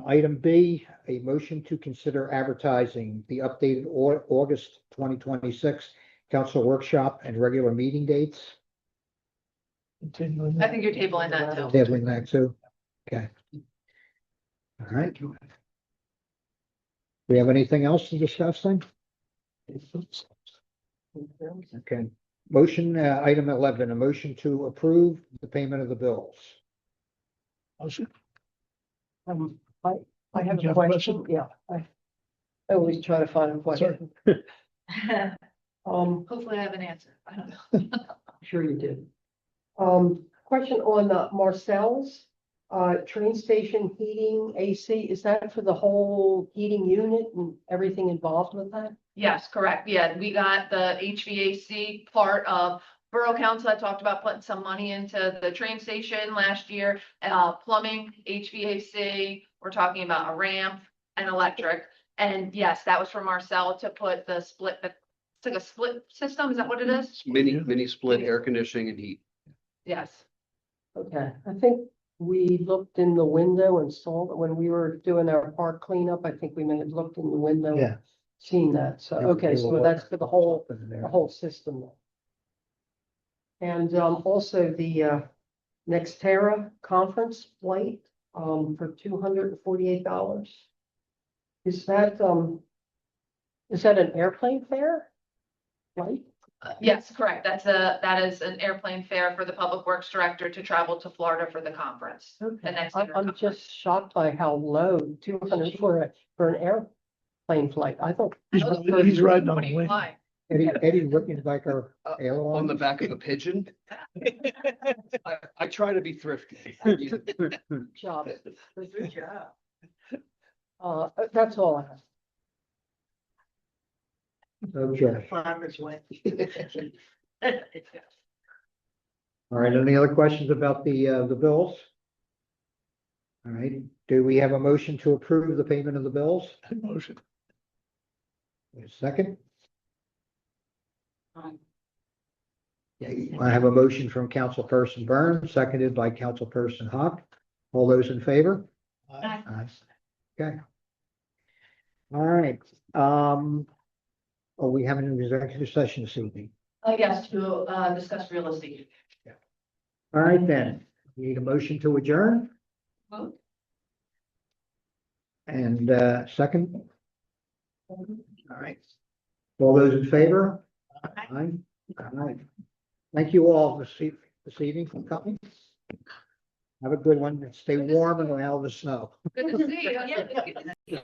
Item B, a motion to consider advertising the updated August 2026 council workshop and regular meeting dates. Continuing. I think you're tabling that too. Tabling that too. Okay. All right. Do we have anything else to discuss then? Okay. Motion, item 11, a motion to approve the payment of the bills. Motion. I You have a have a question, yeah, I always try to find a question. Hopefully I have an answer. I don't know. Sure you did. Question on Marcel's, train station heating AC, is that for the whole heating unit and everything involved with that? Yes, correct. Yeah, we got the HVAC part of Borough Council. I talked about putting some money into the train station last year, plumbing, HVAC. We're talking about a ramp and electric. And yes, that was for Marcel to put the split, it's like a split system. Is that what it is? It's mini split air conditioning and heat. Yes. Okay, I think we looked in the window and saw that when we were doing our park cleanup, I think we may have looked in the window. Yeah. Seen that, so, okay, so that's for the whole system. And also the Nextera conference flight for $248. Is that an airplane fare? Flight? Yes, correct. That is an airplane fare for the Public Works Director to travel to Florida for the conference. The Okay, next I'm conference. just shocked by how low 200 for an airplane flight. I thought. He's riding on What do the you wing. fly? Eddie looking like our On airline. the back of a pigeon. I try to be thrifty. Job. Good job. That's all I have. Okay. Farmers went. All right, any other questions about the bills? All right, do we have a motion to approve the payment of the bills? Motion. A second? Yeah, I have a motion from Councilperson Burns, seconded by Councilperson Hawk. All those in favor? Aye. Aye. Okay. All right, we have an executive session this evening. Yes, to discuss real estate. All right, then, we need a motion to adjourn Vote. and, second. All right. All those in favor? Aye. All right. Thank you all this evening for coming. Have a good one. Stay warm and out of the snow. Good to see you. Yeah.